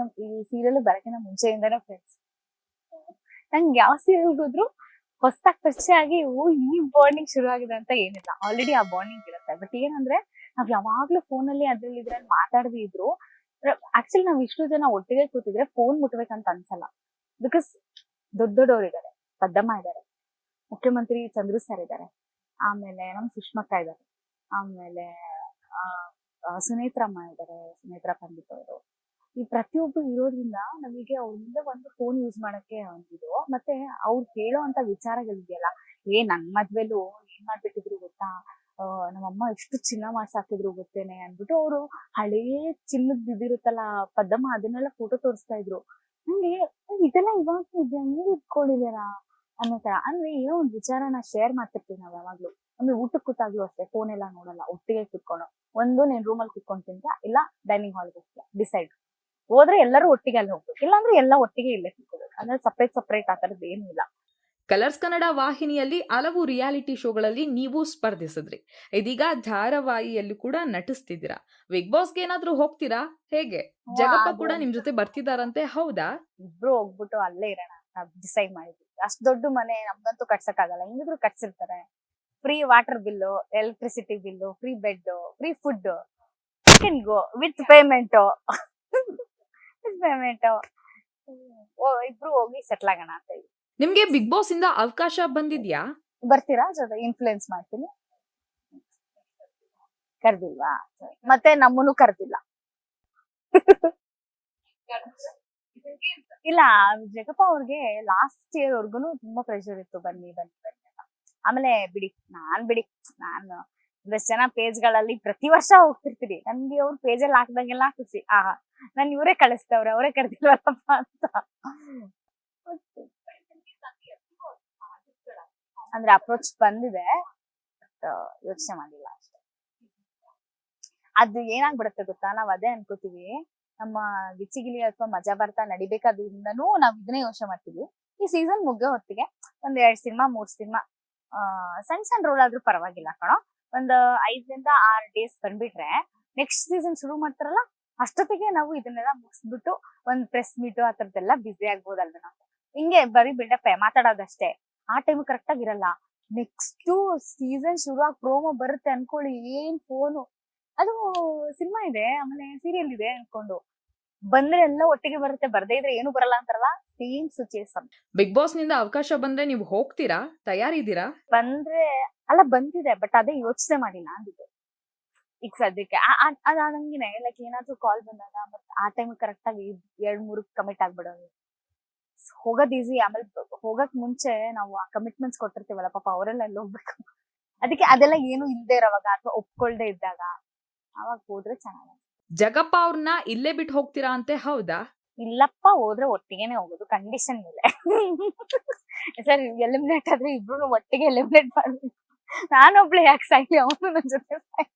ಈ ಸೀರಿಯಲ್ ಬರಕಿನ ಮುಂಚೆಯಿಂದಾನೇ ಫ್ರೆಂಡ್ಸ್. ನಂಗೆ ಯಾವ ಸೀರಿಯಲ್ ಹೋದ್ರು ಹೊಸದಾಗಿ ಪರಿಚಯ ಆಗಿ ಈ ಬಾಂಡಿಂಗ್ ಶುರು ಆಗಿದೆ ಅಂತ ಏನಿಲ್ಲ, ಆಲ್ರೆಡಿ ಆ ಬಾಂಡಿಂಗ್ ಇರುತ್ತೆ. ಬಟ್ ಏನಂದ್ರೆ ನಾವ್ ಯಾವಾಗ್ಲೂ ಫೋನಲ್ಲಿ ಅದ್ರಲ್ಲಿ ಇದ್ರಲ್ಲಿ ಮಾತಾಡದೇ ಇದ್ರು, ಆಕ್ಚುಲಿ ನಾವ್ ಇಷ್ಟು ಜನ ಒಟ್ಟಿಗೆ ಕೂತಿದ್ರೆ ಫೋನ್ ಮುಟ್ಬೇಕಂತ ಅನ್ಸಲ್ಲ. ಬಿಕಾಸ್ ದೊಡ್ಡವ್ರು ಇದಾರೆ, ಪದ್ದಮ್ಮ ಇದಾರೆ, ಮುಖ್ಯಮಂತ್ರಿ ಚಂದ್ರು ಸರ್ ಇದಾರೆ, ಆಮೇಲೆ ನಮ್ ಸುಷ್ಮಕ್ಕ ಇದಾರೆ, ಆಮೇಲೆ ಸುನೇತ್ರಮ್ಮ ಇದಾರೆ, ಸುನೇತ್ರ ಪಂಡಿತ್ ಅವರು. ಈ ಪ್ರತಿಯೊಬ್ರು ಇರೋದ್ರಿಂದ ನಮಗೆ ಅವ್ರ ಮುಂದೆ ಒಂದು ಫೋನ್ ಯೂಸ್ ಮಾಡಕ್ಕೆ ಒಂದಿದು. ಮತ್ತೆ ಅವ್ರು ಹೇಳೋ ಅಂತ ವಿಚಾರಗಳಿದೆಯಲ್ಲ, ನನ್ ಮದ್ವೆಲು ಏನ್ ಮಾಡ್ಬಿಟ್ಟಿದ್ರು ಗೊತ್ತಾ, ನಮ್ಮಮ್ಮ ಎಷ್ಟು ಚಿನ್ನ ಮಾಡ್ಸಾಕಿದ್ರು ಗೊತ್ತೇನೆ ಅನ್ಬಿಟ್ಟು ಅವರು ಹಳೇ ಚಿನ್ನದ್ ಇದಿರುತ್ತಲ್ಲ ಪದ್ದಮ್ಮ, ಅದನ್ನೆಲ್ಲ ಫೋಟೋ ತೋರಿಸ್ತಾ ಇದ್ರು. ನಂಗೆ ಇದೆಲ್ಲ ಇವಾಗ ಹೆಂಗ್ ಇಟ್ಕೊಂಡಿದಾರ ಅನ್ನೋ ತರ. ಅಂದ್ರೆ ಏನೋ ಒಂದ್ ವಿಚಾರನ ಶೇರ್ ಮಾಡ್ತಿರ್ತೀವಿ ನಾವ್ ಯಾವಾಗ್ಲೂ. ಅಂದ್ರೆ ಊಟಕ್ಕೆ ಕೂತಾಗ್ಲೂ ಅಷ್ಟೇ ಫೋನ್ ಎಲ್ಲ ನೋಡಲ್ಲ, ಒಟ್ಟಿಗೆ ಕುತ್ಕೊಂಡು ಒಂದು ನೀನ್ ರೂಮಲ್ಲಿ ಕುತ್ಕೊಂಡ್ ತಿಂತ, ಇಲ್ಲ ಡೈನಿಂಗ್ ಹಾಲ್ಗೆ ಹೋಗ್ತೀಯ, ಡಿಸೈಡ್. ಹೋದ್ರೆ ಎಲ್ಲರೂ ಒಟ್ಟಿಗೆ ಅಲ್ಲಿ ಹೋಗ್ಬೇಕು, ಇಲ್ಲಾಂದ್ರೆ ಎಲ್ಲ ಒಟ್ಟಿಗೆ ಇಲ್ಲೇ ಕುತ್ಕೋಬೇಕು. ಅಂದ್ರೆ ಸಪ್ರೇಟ್ ಆ ತರದ್ ಏನೂ ಇಲ್ಲ. ಕಲರ್ಸ್ ಕನ್ನಡ ವಾಹಿನಿಯಲ್ಲಿ ಹಲವು ರಿಯಾಲಿಟಿ ಶೋಗಳಲ್ಲಿ ನೀವು ಸ್ಪರ್ಧಿಸಿದ್ರಿ. ಇದೀಗ ಧಾರಾವಾಹಿಯಲ್ಲೂ ಕೂಡ ನಟಿಸ್ತಿದ್ದೀರಾ. ಬಿಗ್ ಬಾಸ್ಗೆ ಏನಾದ್ರೂ ಹೋಗ್ತೀರಾ? ಹೇಗೆ? ಜಗಪ್ಪ ಕೂಡ ನಿಮ್ ಜೊತೆ ಬರ್ತಿದಾರಂತೆ, ಹೌದಾ? ಇಬ್ರು ಹೋಗ್ಬಿಟ್ಟು ಅಲ್ಲೇ ಇರೋಣ ಅಂತ ಡಿಸೈಡ್ ಮಾಡಿದ್ವಿ. ಅಷ್ಟ್ ದೊಡ್ಡ ಮನೆ ನಮ್ಗಂತೂ ಕಟ್ಸಕ್ ಆಗಲ್ಲ, ಹೆಂಗಿದ್ರು ಕಟ್ಸಿರ್ತಾರೆ. Free water bill, electricity bill, free bed, free food, go with payment. ಇಬ್ರು ಹೋಗಿ ಸೆಟ್ಲ್ ಆಗೋಣ ಅಂತ ಹೇಳಿ. ನಿಮ್ಗೆ ಬಿಗ್ ಬಾಸ್ ಇಂದ ಅವಕಾಶ ಬಂದಿದ್ಯಾ? ಬರ್ತೀರಾ? ಜೊತೆ ಇನ್ಫ್ಲೂಯೆನ್ಸ್ ಮಾಡ್ತೀನಿ. ಕರ್ದಿಲ್ವಾ? ಮತ್ತೆ ನಮ್ಮನ್ನು ಕರ್ದಿಲ್ಲ. ಇಲ್ಲ, ಜಗಪ್ಪ ಅವ್ರಿಗೆ ಲಾಸ್ಟ್ ಇಯರ್ ವರ್ಗುನು ತುಂಬಾ ಪ್ರೆಷರ್ ಇತ್ತು, ಬನ್ನಿ ಬನ್ನಿ ಬನ್ನಿ ಅಂತ. ಆಮೇಲೆ ನಾನು ಒಂದಷ್ಟು ಜನ ಪೇಜ್ಗಳಲ್ಲಿ ಪ್ರತಿ ವರ್ಷ ಹೋಗ್ತಿರ್ತೀನಿ. ನನ್ಗೆ ಅವ್ರು ಪೇಜಲ್ಲಿ ಹಾಕ್ದಂಗೆಲ್ಲ ಖುಷಿ, ನನ್ ಇವರೇ ಕಳಿಸ್ತವ್ರೆ, ಅವರೇ ಕರ್ದಿಲ್ವಲ್ಲಪ್ಪ ಅಂತ. ಅಂದ್ರೆ ಅಪ್ರೋಚ್ ಬಂದಿದೆ, ಯೋಚನೆ ಮಾಡಿಲ್ಲ ಅಷ್ಟೇ. ಅದು ಏನಾಗ್ಬಿಡುತ್ತೆ ಗೊತ್ತಾ, ನಾವ್ ಅದೇ ಅನ್ಕೋತೀವಿ, ನಮ್ಮ ಗಿಚ್ಚಿಗಿಲಿ ಅಥವಾ ಮಜಾ ಬರ್ತಾ ನಡಿಬೇಕಾದ್ರಿಂದನೂ ನಾವ್ ಇದನ್ನೇ ಯೋಚನೆ ಮಾಡ್ತೀವಿ. ಈ ಸೀಸನ್ ಮುಗ್ಗೋ ಹೊತ್ತಿಗೆ ಒಂದ್ 2 ಸಿನಿಮಾ 3 ಸಿನಿಮಾ ಸಣ್ಣ ರೋಲ್ ಆದ್ರೂ ಪರವಾಗಿಲ್ಲ ಕಣೋ, ಒಂದ್ 5 ರಿಂದ 6 ಡೇಸ್ ಬಂದ್ಬಿಟ್ರೆ ನೆಕ್ಸ್ಟ್ ಸೀಸನ್ ಶುರು ಮಾಡ್ತಾರಲ್ಲ, ಅಷ್ಟೊತ್ತಿಗೆ ನಾವು ಇದನ್ನೆಲ್ಲ ಮುಗಿಸ್ಬಿಟ್ಟು ಒಂದ್ ಪ್ರೆಸ್ ಮೀಟು ಆ ತರದ್ದೆಲ್ಲ ಬ್ಯುಸಿ ಆಗ್ಬೋದಲ್ವ ನಾವು. ಹಿಂಗೆ ಬರೀ ಬಿಲ್ಡಪ್ ಮಾತಾಡೋದಷ್ಟೇ, ಆ ಟೈಮ್ ಕರೆಕ್ಟ್ ಆಗಿರಲ್ಲ. ನೆಕ್ಸ್ಟ್ ಸೀಸನ್ ಶುರು ಆಗಿ ಪ್ರೋಮೋ ಬರುತ್ತೆ ಅನ್ಕೊಳ್ಳಿ, ಏನ್ ಫೋನು, ಅದು ಸಿನಿಮಾ ಇದೆ ಆಮೇಲೆ ಸೀರಿಯಲ್ ಇದೆ ಅನ್ಕೊಂಡು ಬಂದ್ರೆ ಎಲ್ಲ ಒಟ್ಟಿಗೆ ಬರುತ್ತೆ, ಬರ್ದೇ ಇದ್ರೆ ಏನು ಬರಲ್ಲ ಅಂತಾರಲ್ಲ, ಸೇಮ್ ಸಿಚುಯೇಷನ್. ಬಿಗ್ ಬಾಸ್ ನಿಂದ ಅವಕಾಶ ಬಂದ್ರೆ ನೀವು ಹೋಗ್ತೀರಾ? ತಯಾರಿದ್ದೀರಾ? ಬಂದ್ರೆ ಅಲ್ಲ ಬಂದಿದೆ, ಬಟ್ ಅದೇ ಯೋಚನೆ ಮಾಡಿಲ್ಲ ಅಂದಿದ್ದು ಈಗ ಸದ್ಯಕ್ಕೆ. ಅದಂಗಿನೇ ಲೈಕ್ ಏನಾದ್ರು ಕಾಲ್ ಬಂದಾಗ ಮತ್ತೆ ಆ ಟೈಮ್ ಕರೆಕ್ಟ್ ಆಗಿ 2-3 ಕಮಿಟ್ ಆಗ್ಬಿಡೋದು. ಹೋಗೋದ್ ಈಸಿ, ಆಮೇಲೆ ಹೋಗಕ್ ಮುಂಚೆ ನಾವು ಆ ಕಮಿಟ್ಮೆಂಟ್ಸ್ ಕೊಟ್ಟಿರ್ತೀವಲ್ಲ, ಪಾಪ ಅವರೆಲ್ಲ ಎಲ್ಲಿ ಹೋಗ್ಬೇಕು. ಅದಕ್ಕೆ ಅದೆಲ್ಲ ಏನು ಇಲ್ದೇ ಇರೋವಾಗ ಅಥವಾ ಒಪ್ಕೊಳ್ದೆ ಇದ್ದಾಗ ಅವಾಗ ಹೋದ್ರೆ ಚೆನ್ನಾಗಿ. ಜಗಪ್ಪ ಅವ್ರನ್ನ ಇಲ್ಲೇ ಬಿಟ್ಟು ಹೋಗ್ತೀರಾ ಅಂತೆ, ಹೌದಾ? ಇಲ್ಲಪ್ಪ, ಹೋದ್ರೆ ಒಟ್ಟಿಗೆನೆ ಹೋಗೋದು, ಕಂಡೀಷನ್ ಮೇಲೆ. ಸರ್ ಎಲಿಮಿನೇಟ್ ಆದ್ರೆ ಇಬ್ರು ಒಟ್ಟಿಗೆ ಎಲಿಮಿನೇಟ್ ಮಾಡ್ಬೇಕು. ನಾನೊಬ್ಳೆ ಯಾಕೆ ಸಾಯ್ಲಿ, ಅವನು ನನ್ನ ಜೊತೆ ಸಾಯ್ಲಿ.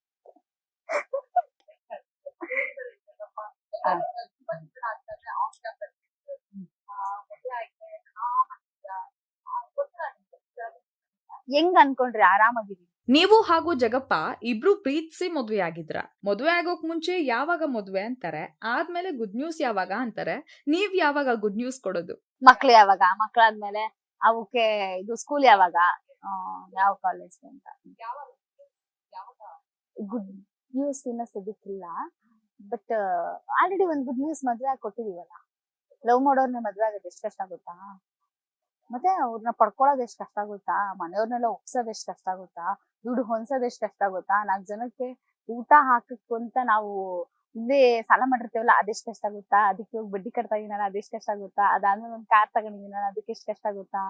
ಹೆಂಗ್ ಅನ್ಕೊಂಡ್ರಿ ಆರಾಮಾಗಿರಿ? ನೀವು ಹಾಗೂ ಜಗಪ್ಪ ಇಬ್ರು ಪ್ರೀತಿಸಿ ಮದ್ವೆ ಆಗಿದ್ರ. ಮದ್ವೆ ಆಗೋಕ್ ಮುಂಚೆ ಯಾವಾಗ ಮದ್ವೆ ಅಂತಾರೆ, ಆದ್ಮೇಲೆ ಗುಡ್ ನ್ಯೂಸ್ ಯಾವಾಗ ಅಂತಾರೆ. ನೀವ್ ಯಾವಾಗ ಗುಡ್ ನ್ಯೂಸ್ ಕೊಡೋದು? ಮಕ್ಳು ಯಾವಾಗ? ಮಕ್ಳಾದ್ಮೇಲೆ ಅವಕ್ಕೆ ಇದು ಸ್ಕೂಲ್ ಯಾವಾಗ? ಯಾವ ಕಾಲೇಜ್ ಅಂತ ಗುಡ್ ನ್ಯೂಸ್ ಇನ್ನ ಸಿಗುತ್ತಿಲ್ಲ. ಬಟ್ ಆಲ್ರೆಡಿ ಒಂದ್ ಗುಡ್ ನ್ಯೂಸ್ ಮದ್ವೆ ಆಗಿ ಕೊಟ್ಟಿದೀವಲ್ಲ. ಲವ್ ಮಾಡೋರ್ನ ಮದ್ವೆ ಆಗೋದು ಎಷ್ಟ್ ಕಷ್ಟ ಗೊತ್ತಾ? ಮತ್ತೆ ಅವ್ರನ್ನ ಪಡ್ಕೊಳ್ಳೋದು ಎಷ್ಟ್ ಕಷ್ಟ ಗೊತ್ತಾ? ಮನೆಯವ್ರನ್ನೆಲ್ಲ ಒಪ್ಸೋದ್ ಎಷ್ಟ್ ಕಷ್ಟ ಗೊತ್ತಾ? ದುಡ್ಡು ಹೊಂದ್ಸೋದ್ ಎಷ್ಟ್ ಕಷ್ಟ ಗೊತ್ತಾ? 4 ಜನಕ್ಕೆ ಊಟ ಹಾಕಕ್ ಅಂತ ನಾವು ಹಿಂದೆ ಸಾಲ ಮಾಡಿರ್ತೀವಲ್ಲ ಅದೆಷ್ಟ್ ಕಷ್ಟ ಗೊತ್ತಾ? ಅದಕ್ಕೆ ಹೋಗಿ ಬಡ್ಡಿ ಕಟ್ತಾ ಇದೀನಲ್ಲ ಅದೆಷ್ಟ್ ಕಷ್ಟ ಗೊತ್ತಾ? ಅದಾದ್ಮೇಲೆ ಒಂದ್ ಕಾರ್ ತಗೊಂಡಿದೀನಲ್ಲ ಅದಕ್ಕೆ ಎಷ್ಟ್ ಕಷ್ಟ ಗೊತ್ತಾ?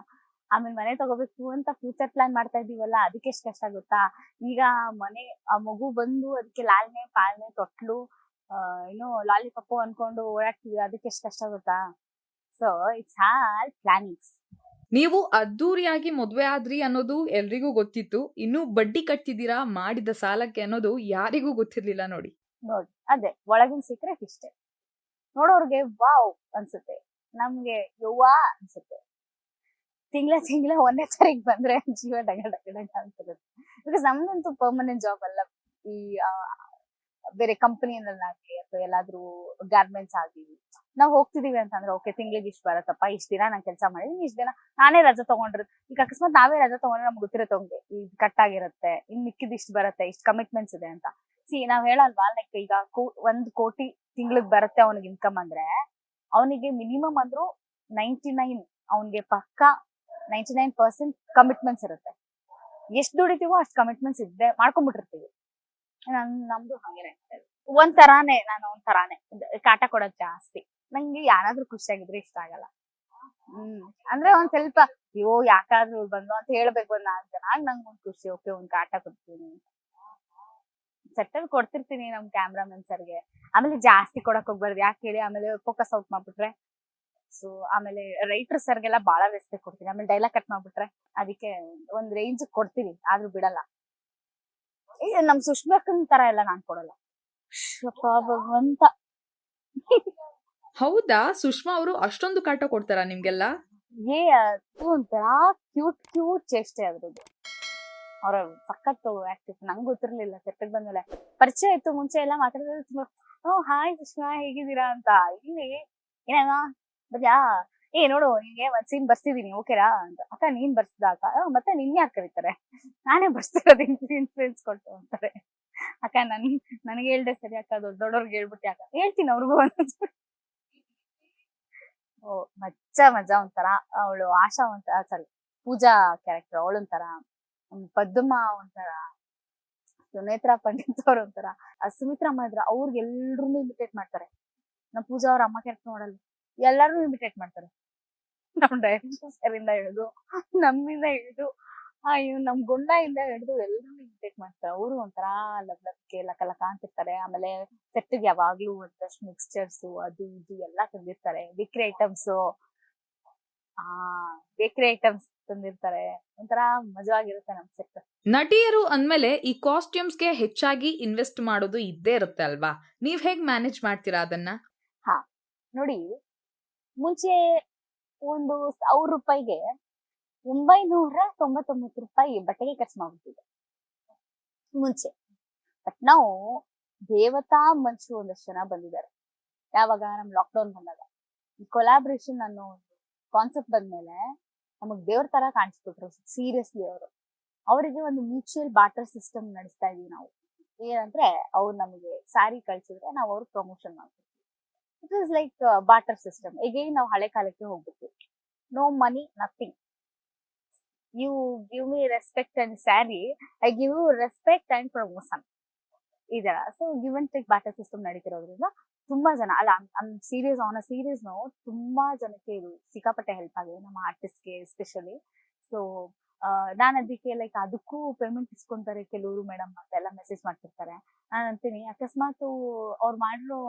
ಆಮೇಲೆ ಮನೆ ತಗೋಬೇಕು ಅಂತ ಫ್ಯೂಚರ್ ಪ್ಲಾನ್ ಮಾಡ್ತಾ ಇದೀವಲ್ಲ ಅದಕ್ಕೆ ಎಷ್ಟ್ ಕಷ್ಟ ಗೊತ್ತಾ? ಈಗ ಆ ಮಗು ಬಂದು ಅದಕ್ಕೆ ಲಾಲ್ನೆ ಪಾಲ್ನೆ ತೊಟ್ಲು ಏನೋ ಲಾಲಿಪಾಪು ಅನ್ಕೊಂಡು ಓಡಾಡ್ತಿದೀವಿ ಅದಕ್ಕೆ ಎಷ್ಟ್ ಕಷ್ಟ ಗೊತ್ತಾ? So it's all plannings. ನೀವು ಅದ್ದೂರಿಯಾಗಿ ಮದ್ವೆ ಆದ್ರಿ ಅನ್ನೋದು ಎಲ್ರಿಗೂ ಗೊತ್ತಿತ್ತು. ಇನ್ನು ಬಡ್ಡಿ ಕಟ್ತಿದ್ದೀರಾ ಮಾಡಿದ ಸಾಲಕ್ಕೆ ಅನ್ನೋದು ಯಾರಿಗೂ ಗೊತ್ತಿರ್ಲಿಲ್ಲ ನೋಡಿ. ನೋಡಿ ಅದೇ ಒಳಗಿನ ಸೀಕ್ರೆಟ್ ಇಷ್ಟೇ. ನೋಡೋರ್ಗೆ ವಾವ್ ಅನ್ಸುತ್ತೆ, ನಮ್ಗೆ ಯವ್ವಾ ಅನ್ಸುತ್ತೆ. ತಿಂಗಳ 1ನೇ ತಾರೀಕು ಬಂದ್ರೆ ಜೀವ ಡಗ ಡಗ ಡಗ ಅನ್ಸುತ್ತೆ. ಬಿಕಾಸ್ ನಮ್ದಂತೂ ಪರ್ಮನೆಂಟ್ ಜಾಬ್ ಅಲ್ಲ. ಈ ಬೇರೆ ಕಂಪನಿಯಲ್ಲಾಗ್ಲಿ ಅಥವಾ ಎಲ್ಲಾದ್ರೂ ಗಾರ್ಮೆಂಟ್ಸ್ ಆಗ್ಲಿ ನಾವ್ ಹೋಗ್ತಿದೀವಿ ಅಂತಂದ್ರೆ ಓಕೆ ತಿಂಗ್ಳಿಗೆ ಇಷ್ಟ ಬರತ್ತಪ್ಪ, ಇಷ್ಟ ದಿನ ನಾನ್ ಕೆಲಸ ಮಾಡಿದೀನಿ, ಇಷ್ಟ ದಿನ ನಾನೇ ರಜಾ ತಗೊಂಡಿರೋದು. ಈಗ ಅಕಸ್ಮಾತ್ ನಾವೇ ರಜಾ ತಗೊಂಡ್ರೆ ನಮ್ಗೆ ಗೊತ್ತಿರುತ್ತೆ ಅವ್ನಿಗೆ ಇದು ಕಟ್ ಆಗಿರುತ್ತೆ, ಇನ್ ಮಿಕ್ಕಿದ್ ಇಷ್ಟ ಬರುತ್ತೆ, ಇಷ್ಟ ಕಮಿಟ್ಮೆಂಟ್ಸ್ ಇದೆ ಅಂತ. ನಾವ್ ಹೇಳಲ್ವಾ ಲೈಕ್ ಈಗ 1 ಕೋಟಿ ತಿಂಗ್ಳಿಗೆ ಬರುತ್ತೆ ಅವ್ನಿಗೆ ಇನ್ಕಮ್ ಅಂದ್ರೆ ಅವನಿಗೆ ಮಿನಿಮಮ್ ಅಂದ್ರೂ 99 ಅವ್ನಿಗೆ ಪಕ್ಕಾ 99% ಕಮಿಟ್ಮೆಂಟ್ಸ್ ಇರುತ್ತೆ. ಎಷ್ಟ್ ದುಡಿತೀವೋ ಅಷ್ಟ್ ಕಮಿಟ್ಮೆಂಟ್ಸ್ ಇದ್ದೆ ಮಾಡ್ಕೊಂಡ್ಬಿಟ್ಟಿರ್ತೀವಿ. ನಮ್ದು ಹಂಗೇನೆ ಒಂಥರಾನೇ, ನಾನು ಒಂಥರಾನೇ ಕಾಟ ಕೊಡೋದ್ ಜಾಸ್ತಿ. ನಂಗೆ ಯಾರಾದ್ರೂ ಖುಷಿಯಾಗಿದ್ರೆ ಇಷ್ಟ ಆಗಲ್ಲ. ಅಂದ್ರೆ ಒಂದ್ ಸ್ವಲ್ಪ ಅಯ್ಯೋ ಯಾಕಾದ್ರೂ ಬಂದು ಅಂತ ಹೇಳ್ಬೇಕು ಒಂದ್ 4 ಜನ ನಂಗೆ ಒಂದ್ ಖುಷಿ. ಓಕೆ ಒಂದ್ ಕಾಟ ಕೊಡ್ತೀನಿ, ಸೆಟ್ಟಲ್ ಕೊಡ್ತಿರ್ತೀನಿ ನಮ್ ಕ್ಯಾಮ್ರಾಮನ್ ಸರ್ಗೆ. ಆಮೇಲೆ ಜಾಸ್ತಿ ಕೊಡಕ್ ಹೋಗ್ಬಾರ್ದು, ಯಾಕೆ ಹೇಳಿ ಆಮೇಲೆ ಫೋಕಸ್ ಔಟ್ ಮಾಡ್ಬಿಟ್ರೆ. ಸೊ ಆಮೇಲೆ ರೈಟರ್ ಸರ್ಗೆಲ್ಲ ಬಹಳ ರೆಸ್ಪೆಕ್ಟ್ ಕೊಡ್ತೀನಿ. ಆಮೇಲೆ ಡೈಲಾಗ್ ಕಟ್ ಮಾಡ್ಬಿಟ್ರೆ ಅದಕ್ಕೆ ಒಂದ್ ರೇಂಜ್ ಕೊಡ್ತೀನಿ, ಆದ್ರೂ ಬಿಡಲ್ಲ. ಈಗ ನಮ್ ಸುಷ್ಮಕ್ಕನ್ ತರ ಎಲ್ಲ ನಾನ್ ಕೊಡಲ್ಲ. ಭಗವಂತ. ಹೌದಾ? ಸುಷ್ಮಾ ಅವರು ಅಷ್ಟೊಂದು ಕಾಟ ಕೊಡ್ತಾರಾ ನಿಮ್ಗೆಲ್ಲ? ಅದು ಒಂಥರ ಕ್ಯೂಟ್ ಚೇಷ್ಟೆ ಅದ್ರದ್ದು. ಅವ್ರ ಸಖತ್ತು ಆಕ್ಟಿವ್. ನಂಗೆ ಗೊತ್ತಿರ್ಲಿಲ್ಲ ಸೆಟ್ಟಿಗೆ ಬಂದ್ಮೇಲೆ. ಪರಿಚಯ ಆಯ್ತು, ಮುಂಚೆ ಎಲ್ಲ ಮಾತಾಡಿದ್ರೆ ತುಂಬಾ ಹಾಯ್ ಸುಷ್ಮಾ ಹೇಗಿದ್ದೀರಾ ಅಂತ. ಇಲ್ಲಿ ಏನ ಬರ್ಯಾ ನೋಡು ನಿಂಗೆ ಒಂದ್ ಸೀನ್ ಬರ್ಸಿದೀನಿ ಓಕೆರಾ ಅಂತ. ಅಕ್ಕ ನೀನ್ ಬರ್ಸಿದ ಅಕ್ಕ? ಮತ್ತೆ ನಿನ್ ಯಾರು ಕರೀತಾರೆ? ನಾನೇ ಬರ್ಸಿರೋದು ಇನ್ಫ್ಲೂಯೆನ್ಸ್ ಕೊಟ್ಟು ಅಂತಾರೆ. ಅಕ್ಕ ನನಗೆ ಹೇಳ್ದೆ ಸರಿ ಅಕ್ಕ, ದೊಡ್ಡವ್ರಿಗೆ ಹೇಳ್ಬಿಟ್ಟೆ ಅಕ್ಕ. ಹೇಳ್ತೀನಿ ಅವ್ರಿಗೂ ಒಂದೊಂದ್ಸರಿ. ಮಜಾ ಒಂಥರ. ಅವಳು ಆಶಾ ಒಂಥರ, ಸಾರಿ ಪೂಜಾ ಕ್ಯಾರೆಕ್ಟರ್ ಅವಳೊಂಥರ, ಪದ್ಮ ಒಂಥರ, ಸುನೇತ್ರಾ ಪಂಡಿತ್ ಅವ್ರ ಒಂಥರ, ಸುಮಿತ್ರಾ ಇದ್ರ ಅವ್ರಿಗೆಲ್ರೂ ಇಮಿಟೇಟ್ ಮಾಡ್ತಾರೆ. ನಮ್ ಪೂಜಾ ಅವ್ರ ಅಮ್ಮ ಕ್ಯಾರೆಕ್ಟರ್ ನೋಡಲ್ಲ, ಎಲ್ಲಾರು ಇಮಿಟೇಟ್ ಮಾಡ್ತಾರೆ. ನಮ್ ಡೈರೆಕ್ಟರ್ ಇಂದ ಹಿಡಿದು ನಮ್ಮಿಂದ ಹಿಡಿದು ನಮ್ ಗುಂಡ ಇಂದ ಹಿಡಿದು ಎಲ್ಲರೂ ಇಮಿಟೇಟ್ ಮಾಡ್ತಾರೆ. ಅವರು ಒಂಥರ ಲವ್ಲಕ್ಕೆ ಲಕ ಅಂತಿರ್ತಾರೆ. ಆಮೇಲೆ ಸೆಟ್ಟಿಗೆ ಯಾವಾಗ್ಲೂ ಒಂದಷ್ಟು ಮಿಕ್ಸ್ಚರ್ಸ್ ಅದು ಇದು ಎಲ್ಲಾ ತಂದಿರ್ತಾರೆ. Bakery items ತಂದಿರ್ತಾರೆ. ಒಂಥರ ಮಜವಾಗಿರುತ್ತೆ ನಮ್ ಸೆಟ್. ನಟಿಯರು ಅಂದ್ಮೇಲೆ ಈ ಕಾಸ್ಟ್ಯೂಮ್ಸ್ಗೆ ಹೆಚ್ಚಾಗಿ ಇನ್ವೆಸ್ಟ್ ಮಾಡೋದು ಇದ್ದೇ ಇರುತ್ತೆ ಅಲ್ವಾ? ನೀವ್ ಹೇಗ್ ಮ್ಯಾನೇಜ್ ಮಾಡ್ತೀರಾ ಅದನ್ನ? ನೋಡಿ, ಮುಂಚೆ ಒಂದು 1000 ರೂಪಾಯಿಗೆ 999 ರೂಪಾಯಿ ಬಟ್ಟೆಗೆ ಖರ್ಚು ಮಾಡ್ಬಿಟ್ಟಿದೆ ಮುಂಚೆ. ಬಟ್ ನಾವು ದೇವತಾ ಮನುಷ್ಯರು ಒಂದಷ್ಟು ಜನ ಬಂದಿದ್ದಾರೆ. ಯಾವಾಗ? ನಮ್ ಲಾಕ್ಡೌನ್ ಬಂದಾಗ ಈ ಕೊಲಾಬ್ರೇಷನ್ ಅನ್ನೋ ಕಾನ್ಸೆಪ್ಟ್ ಬಂದ್ಮೇಲೆ ನಮಗ್ ದೇವ್ರ ತರ ಕಾಣಿಸ್ಬಿಟ್ರು ಸೀರಿಯಸ್ಲಿ. ಅವರಿಗೆ ಒಂದು ಮ್ಯೂಚುವಲ್ ಬಾರ್ಟರ್ ಸಿಸ್ಟಮ್ ನಡೆಸ್ತಾ ಇದೀವಿ ನಾವು. ಏನಂದ್ರೆ ಅವ್ರು ನಮಗೆ ಸ್ಯಾರಿ ಕಳ್ಸಿದ್ರೆ ನಾವು ಅವ್ರಿಗೆ ಪ್ರಮೋಷನ್ ಮಾಡ್ತೀವಿ. It is like barter system. Again ನಾವು ಹಳೆ ಕಾಲಕ್ಕೆ ಹೋಗ್ಬಿಡ್ತೀವಿ. No money nothing. You give me respect and sari, I give you respect and promotion. ಇದರ so give and take barter system ನಡೀತಿರೋದ್ರಿಂದ ತುಂಬಾ ಜನ ಅಲ್ಲ ಸೀರಿಯಸ್ ಆನ್ ಸೀರಿಯಸ್ ನಾವು ತುಂಬಾ ಜನಕ್ಕೆ ಇದು ಸಿಕ್ಕಾಪಟ್ಟೆ ಹೆಲ್ಪ್ ಆಗಿದೆ, ನಮ್ಮ ಆರ್ಟಿಸ್ಟ್ಗೆ ಎಸ್ಪೆಷಲಿ. ಸೊ ನಾನ್ ಅದಕ್ಕೆ ಲೈಕ್ ಅದಕ್ಕೂ ಪೇಮೆಂಟ್ ಇಸ್ಕೊಂತಾರೆ ಕೆಲವರು ಮೇಡಮ್ ಅಂತ ಎಲ್ಲ ಮೆಸೇಜ್ ಮಾಡ್ತಿರ್ತಾರೆ. ನಾನ್ ಅಂತೀನಿ ಅಕಸ್ಮಾತ್ ಅವ್ರು ಮಾಡಿರೋ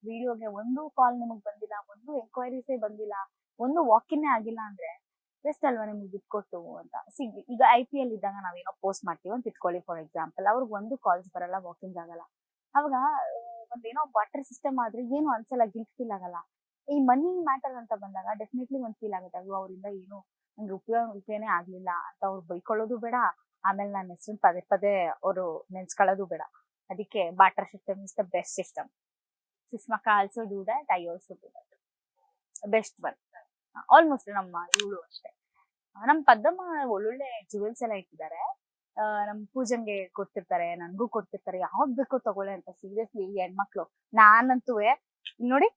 ವಿಡಿಯೋಗೆ ಒಂದು ಕಾಲ್ ನಿಮಗ್ ಬಂದಿಲ್ಲ, ಒಂದು ಎಂಕ್ವೈರೀಸೇ ಬಂದಿಲ್ಲ, ಒಂದು ವಾಕಿನ್ನೇ ಆಗಿಲ್ಲ ಅಂದ್ರೆ ಬೆಸ್ಟ್ ಅಲ್ವಾ ನಿಮ್ಗೆ ದುಡ್ಡು ಕೊಟ್ಟು ಅಂತ. ಈಗ IPL ಇದ್ದಾಗ ನಾವೇನೋ ಪೋಸ್ಟ್ ಮಾಡ್ತೀವಿ ಅಂತ ಇಟ್ಕೊಳ್ಳಿ ಫಾರ್ ಎಕ್ಸಾಂಪಲ್, ಅವ್ರಿಗೆ ಒಂದು ಕಾಲ್ಸ್ ಬರಲ್ಲ, ವಾಕಿಂಗ್ ಆಗಲ್ಲ. ಅವಾಗ ಒಂದೇನೋ ವಾಟರ್ ಸಿಸ್ಟಮ್ ಆದ್ರೆ ಏನು ಅನ್ಸಲ್ಲ, ಗಿಲ್ಟ್ ಫೀಲ್ ಆಗಲ್ಲ. ಈ ಮನಿ ಮ್ಯಾಟರ್ ಅಂತ ಬಂದಾಗ ಡೆಫಿನೆಟ್ಲಿ ಒಂದ್ ಫೀಲ್ ಆಗುತ್ತೆ, ಅಯ್ಯೋ ಅವರಿಂದ ಏನು ನಂಗೆ ಉಪಯೋಗನೇ ಆಗ್ಲಿಲ್ಲ ಅಂತ ಅವ್ರು ಬೈಕೊಳ್ಳೋದು ಬೇಡ, ಆಮೇಲೆ ನನ್ನ ಹೆಸರು ಪದೇ ಪದೇ ಅವರು ನೆನ್ಸ್ಕೊಳ್ಳೋದು ಬೇಡ. ಅದಕ್ಕೆ barter system is the best system. ಸುಷ್ಮಕ್ಕ also do that, I also do that. Best one. Almost ನಮ್ಮ ಇವಳು ಅಷ್ಟೇ. ನಮ್ ಪದ್ದಮ್ಮ ಒಳ್ಳೊಳ್ಳೆ ಜುವೆಲ್ಸ್ ಎಲ್ಲ ಇಟ್ಟಿದ್ದಾರೆ. ನಮ್ ಪೂಜನ್ಗೆ ಕೊಡ್ತಿರ್ತಾರೆ, ನನ್ಗೂ ಕೊಡ್ತಿರ್ತಾರೆ, ಯಾವ್ದ್ ಬೇಕೋ ತಗೊಳ್ಳೆ ಅಂತ. ಸೀರಿಯಸ್ಲಿ ಈ ಹೆಣ್ಮಕ್ಳು, ನಾನಂತೂ ನೋಡಿ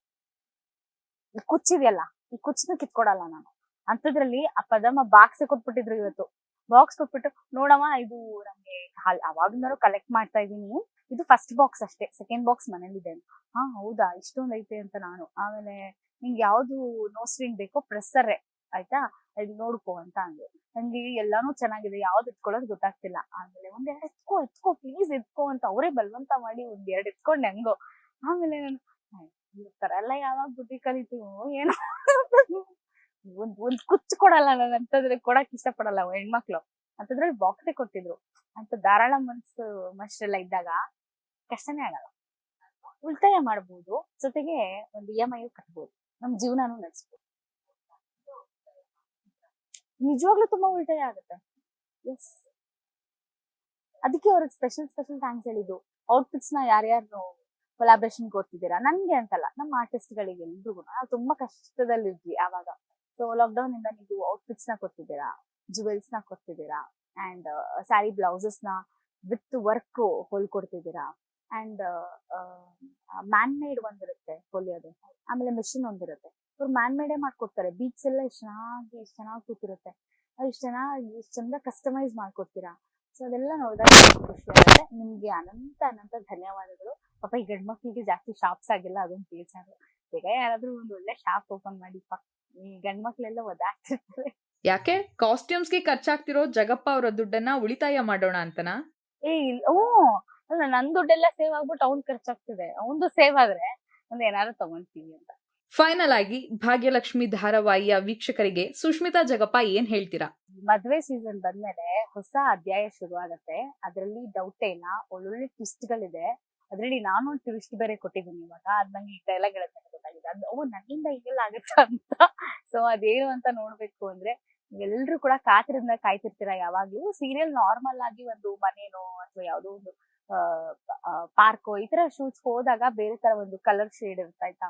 ಈ ಕುಚ್ಚಿದೆಯಲ್ಲ, ಈ ಕುಚ್ಚನ ಕಿತ್ಕೊಡಲ್ಲ ನಾನು. ಅಂತದ್ರಲ್ಲಿ ಆ ಪದಮ್ಮ ಬಾಕ್ಸ್ ಕೊಟ್ಬಿಟ್ಟಿದ್ರು ಇವತ್ತು. ಬಾಕ್ಸ್ ಕೊಟ್ಬಿಟ್ಟು, ನೋಡಮ್ಮ ಇದು ನಮ್ಗೆ ಅವಾಗಿಂದನೂ ಕಲೆಕ್ಟ್ ಮಾಡ್ತಾ ಇದೀನಿ, ಇದು ಫಸ್ಟ್ ಬಾಕ್ಸ್ ಅಷ್ಟೇ, ಸೆಕೆಂಡ್ ಬಾಕ್ಸ್ ಮನೇಲಿದೆ. ಹಾ ಹೌದಾ, ಇಷ್ಟೊಂದ್ ಐತೆ ಅಂತ ನಾನು. ಆಮೇಲೆ ನಿಂಗೆ ಯಾವ್ದು ನೋ ಸ್ಟ್ರಿಂಗ್ ಬೇಕೋ ಪ್ರೆಸ್ಸರೇ ಆಯ್ತಾ, ಅದು ನೋಡ್ಕೋ ಅಂತ ಅಂದ್ರು. ನಂಗೆ ಎಲ್ಲಾನು ಚೆನ್ನಾಗಿದೆ, ಯಾವ್ದು ಎತ್ಕೊಳ್ಳೋದು ಗೊತ್ತಾಗ್ತಿಲ್ಲ. ಆಮೇಲೆ ಒಂದೆರಡು ಎತ್ಕೋ ಪ್ಲೀಸ್ ಎತ್ಕೋ ಅಂತ ಅವರೇ ಬಲವಂತ ಮಾಡಿ ಒಂದೆರಡು ಎತ್ಕೊಂಡೆ ಹೆಂಗೋ. ಆಮೇಲೆ ನಾನು ಈ ತರ ಎಲ್ಲ ಯಾವಾಗ ಬುದ್ಧಿ ಕಲಿತೀವೋ ಏನೋ. ಒಂದ್ ಕುಚ್ಚು ಕೊಡಲ್ಲ ನಾನು, ಅಂತಂದ್ರೆ ಕೊಡಕ್ ಇಷ್ಟ ಪಡಲ್ಲ ಹೆಣ್ಮಕ್ಳು. ಅಂತದ್ರಲ್ಲಿ ಬಾಕ್ಸೇ ಕೊಟ್ಟಿದ್ರು ಅಂತ. ಧಾರಾಳ ಮನ್ಸೆಲ್ಲ ಇದ್ದಾಗ ಕಷ್ಟನೇ ಆಗಲ್ಲ, ಉಳಿತಾಯ ಮಾಡ್ಬೋದು, ಜೊತೆಗೆ ಒಂದು EMI ಕಟ್ಬೋದು, ನಮ್ ಜೀವನಾನು ನಡೆಸ್ಬೋದು. ನಿಜವಾಗ್ಲೂ ತುಂಬಾ ಉಳಿತಾಯ ಆಗುತ್ತೆ. ಎಸ್, ಅದಕ್ಕೆ ಅವ್ರಿಗೆ ಸ್ಪೆಷಲ್ ಥ್ಯಾಂಕ್ಸ್ ಹೇಳಿದ್ದು. ಔಟ್ಫಿಟ್ಸ್ ನ ಯಾರ್ಯಾರು ಕೊಲಾಬ್ರೇಷನ್ ಕೊಡ್ತಿದ್ದೀರಾ, ನನ್ಗೆ ಅಂತಲ್ಲ, ನಮ್ಮ ಆರ್ಟಿಸ್ಟ್ ಗಳಿಗೆ ಎಲ್ರಿಗೂ. ನಾವು ತುಂಬಾ ಕಷ್ಟದಲ್ಲಿ ಇದ್ವಿ ಆವಾಗ. ಸೊ ಲಾಕ್ಡೌನ್ ಇಂದ ನೀವು ಔಟ್ಫಿಟ್ಸ್ ನ ಕೊಡ್ತಿದ್ದೀರಾ, ಜುವೆಲ್ಸ್ ನ ಕೊಡ್ತಿದ್ದೀರಾ, ಅಂಡ್ ಸ್ಯಾರಿ ಬ್ಲೌಸಸ್ ನ ವಿತ್ ವರ್ಕ್ ಹೊಲ್ಕೊಡ್ತಿದ್ದೀರಾ, ಅಂಡ್ ಮ್ಯಾನ್ ಮೇಡ್ ಒಂದಿರುತ್ತೆ ಹೊಲಿಯೋದು, ಆಮೇಲೆ ಮೆಷಿನ್ ಒಂದಿರುತ್ತೆ. ಅವ್ರು ಮ್ಯಾನ್ ಮೇಡೇ ಮಾಡ್ಕೊಡ್ತಾರೆ. ಬೀಟ್ಸ್ ಎಲ್ಲ ಎಷ್ಟು ಚೆನ್ನಾಗಿ ಕೂತಿರುತ್ತೆ, ಇಷ್ಟು ಚಂದ ಕಸ್ಟಮೈಸ್ ಮಾಡ್ಕೊಡ್ತೀರಾ. ಸೊ ಅದೆಲ್ಲ ನೋಡಿದಾಗ ಖುಷಿ ಆಗುತ್ತೆ. ನಿಮ್ಗೆ ಅನಂತ ಧನ್ಯವಾದಗಳು. ಪಾಪ ಈ ಗಂಡ್ ಮಕ್ಳಿಗೆ ಜಾಸ್ತಿ ಶಾಪ್ಸ್ ಆಗಿಲ್ಲ, ಅದೊಂದು ತಿಳಿಸಾರು. ಬೇಗ ಯಾರಾದ್ರೂ ಒಂದು ಒಳ್ಳೆ ಶಾಪ್ ಓಪನ್ ಮಾಡಿ, ಈ ಗಂಡ್ ಮಕ್ಳೆಲ್ಲ ಒದಾಡ್ತಿರ್ತಾರೆ. ಯಾಕೆ ಕಾಸ್ಟ್ಯೂಮ್ಸ್ಗೆ ಖರ್ಚಾಗ್ತಿರೋ ಜಗಪ್ಪ ಅವರ ದುಡ್ಡನ್ನ ಉಳಿತಾಯ ಮಾಡೋಣ ಅಂತನಾ? ಅಲ್ಲ, ನನ್ ದುಡ್ಡೆಲ್ಲ ಸೇವ್ ಆಗ್ಬಿಟ್ಟು ಅವ್ನ್ ಖರ್ಚಾಗ್ತಿದೆ, ಅವಂದು ಸೇವ್ ಆದ್ರೆ ಒಂದ್ ಏನಾದ್ರು ತಗೊಂತೀವಿ ಅಂತ. ಫೈನಲ್ ಆಗಿ ಭಾಗ್ಯಲಕ್ಷ್ಮಿ ಧಾರಾವಾಹಿಯ ವೀಕ್ಷಕರಿಗೆ ಸುಷ್ಮಿತಾ ಜಗಪ್ಪ ಏನ್ ಹೇಳ್ತೀರಾ? ಮದ್ವೆ ಸೀಸನ್ ಬಂದ್ಮೇಲೆ ಹೊಸ ಅಧ್ಯಾಯ ಶುರು ಆಗತ್ತೆ, ಅದ್ರಲ್ಲಿ ಡೌಟೇ ಇಲ್ಲ. ಒಳ್ಳೊಳ್ಳೆ ಟ್ವಿಸ್ಟ್ ಗಳಿದೆ ಅದ್ರಲ್ಲಿ. ನಾನು ಒಂದು ಟ್ವಿಸ್ಟ್ ಬೇರೆ ಕೊಟ್ಟಿದ್ದೀನಿ ಇವಾಗ, ಅದ್ ನಂಗೆ ಈ ಡೈಲಾಗ್ ಗಳನ್ನ ಗೊತ್ತಾಗಿದೆ, ಅದು ನನ್ನಿಂದ ಹಿಂಗೆಲ್ಲ ಆಗುತ್ತ ಅಂತ. ಸೊ ಅದೇನು ಅಂತ ನೋಡ್ಬೇಕು ಅಂದ್ರೆ, ಎಲ್ರು ಕೂಡ ಕಾಯ್ತಿರ್ತೀರಾ ಯಾವಾಗ್ಲೂ. ಸೀರಿಯಲ್ ನಾರ್ಮಲ್ ಆಗಿ ಒಂದು ಮನೇನೋ ಅಥವಾ ಯಾವ್ದೋ ಒಂದು ಪಾರ್ಕೋ ಈ ತರ ಶೂಟ್ಸ್ ಹೋದಾಗ ಬೇರೆ ತರ ಒಂದು ಕಲರ್ ಶೇಡ್ ಇರುತ್ತೆ ಆಯ್ತಾ.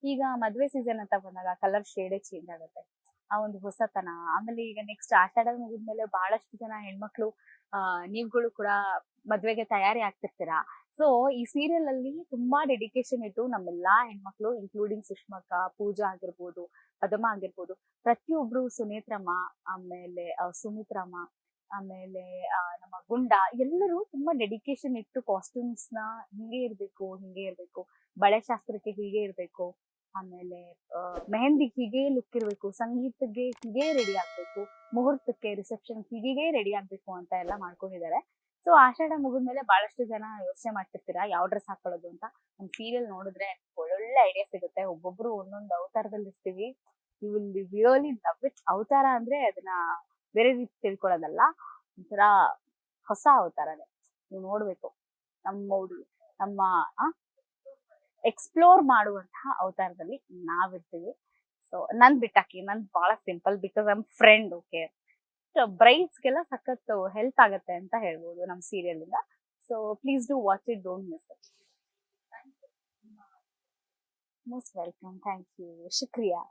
ಈಗ ಮದ್ವೆ ಸೀಸನ್ ಅಂತ ಬಂದಾಗ ಕಲರ್ ಶೇಡೇ ಚೇಂಜ್ ಆಗುತ್ತೆ, ಆ ಒಂದು ಹೊಸತನ. ಆಮೇಲೆ ಈಗ ನೆಕ್ಸ್ಟ್ ಆಷಾಢ ಮುಗಿದ್ಮೇಲೆ ಬಹಳಷ್ಟು ಜನ ಹೆಣ್ಮಕ್ಳು ನೀವುಗಳು ಕೂಡ ಮದ್ವೆಗೆ ತಯಾರಿ ಆಗ್ತಿರ್ತೀರಾ. ಸೊ ಈ ಸೀರಿಯಲ್ ಅಲ್ಲಿ ತುಂಬಾ ಡೆಡಿಕೇಶನ್ ಇಟ್ಟು ನಮ್ಮೆಲ್ಲಾ ಹೆಣ್ಮಕ್ಳು, ಇನ್ಕ್ಲೂಡಿಂಗ್ ಸುಷ್ಮಕ್ಕ, ಪೂಜಾ ಆಗಿರ್ಬೋದು, ಪದಮ ಆಗಿರ್ಬೋದು, ಪ್ರತಿಯೊಬ್ರು, ಸುನೇತ್ರಮ್ಮ, ಆಮೇಲೆ ಸುಮಿತ್ರಮ್ಮ, ಆಮೇಲೆ ನಮ್ಮ ಗುಂಡ, ಎಲ್ಲರೂ ತುಂಬಾ ಡೆಡಿಕೇಶನ್ ಇಟ್ಟು ಕಾಸ್ಟ್ಯೂಮ್ಸ್ ನ ಹಿಂಗೆ ಇರ್ಬೇಕು, ಬಳೆ ಶಾಸ್ತ್ರಕ್ಕೆ ಹೀಗೆ ಇರ್ಬೇಕು, ಆಮೇಲೆ ಮೆಹಂದಿ ಹೀಗೆ ಲುಕ್ ಇರ್ಬೇಕು, ಸಂಗೀತಕ್ಕೆ ಹೀಗೆ ರೆಡಿ ಆಗ್ಬೇಕು, ಮುಹೂರ್ತಕ್ಕೆ ರಿಸೆಪ್ಷನ್ ಹೀಗೆ ರೆಡಿ ಆಗ್ಬೇಕು ಅಂತ ಎಲ್ಲ ಮಾಡ್ಕೊಂಡಿದ್ದಾರೆ. ಸೊ ಆಷಾಢ ಮುಗಿದ್ಮೇಲೆ ಬಹಳಷ್ಟು ಜನ ಯೋಚನೆ ಮಾಡ್ತಿರ್ತೀರಾ ಯಾವ ಡ್ರೆಸ್ ಹಾಕೊಳ್ಳೋದು ಅಂತ. ನಮ್ ಸೀರಿಯಲ್ ನೋಡಿದ್ರೆ ಒಳ್ಳೊಳ್ಳೆ ಐಡಿಯಾ ಸಿಗುತ್ತೆ. ಒಬ್ಬೊಬ್ರು ಒಂದೊಂದು ಅವತಾರದಲ್ಲಿ ಇರ್ತೀವಿ. You will be really love it. ಅವತಾರ ಅಂದ್ರೆ ಅದನ್ನ ಬೇರೆ ರೀತಿ ತಿಳ್ಕೊಳ್ಳೋದಲ್ಲ, ಒಂಥರ ಹೊಸ ಅವತಾರನೇ ನೀವು ನೋಡ್ಬೇಕು. ನಮ್ಮ ಎಕ್ಸ್ಪ್ಲೋರ್ ಮಾಡುವಂತಹ ಅವತಾರದಲ್ಲಿ ನಾವಿರ್ತೀವಿ. ಸೊ ನನ್ ಬಿಟ್ಟಾಕಿ, ನಂದು ಬಹಳ simple, because I am friend. Okay, ಬ್ರೈಡ್ಸ್ಗೆಲ್ಲ ಸಖತ್ ಹೆಲ್ಪ್ ಆಗತ್ತೆ ಅಂತ ಹೇಳ್ಬೋದು ನಮ್ ಸೀರಿಯಲ್ ಇಂದ. So please do watch it, don't miss it. Most welcome, thank you, ಶುಕ್ರಿಯಾ.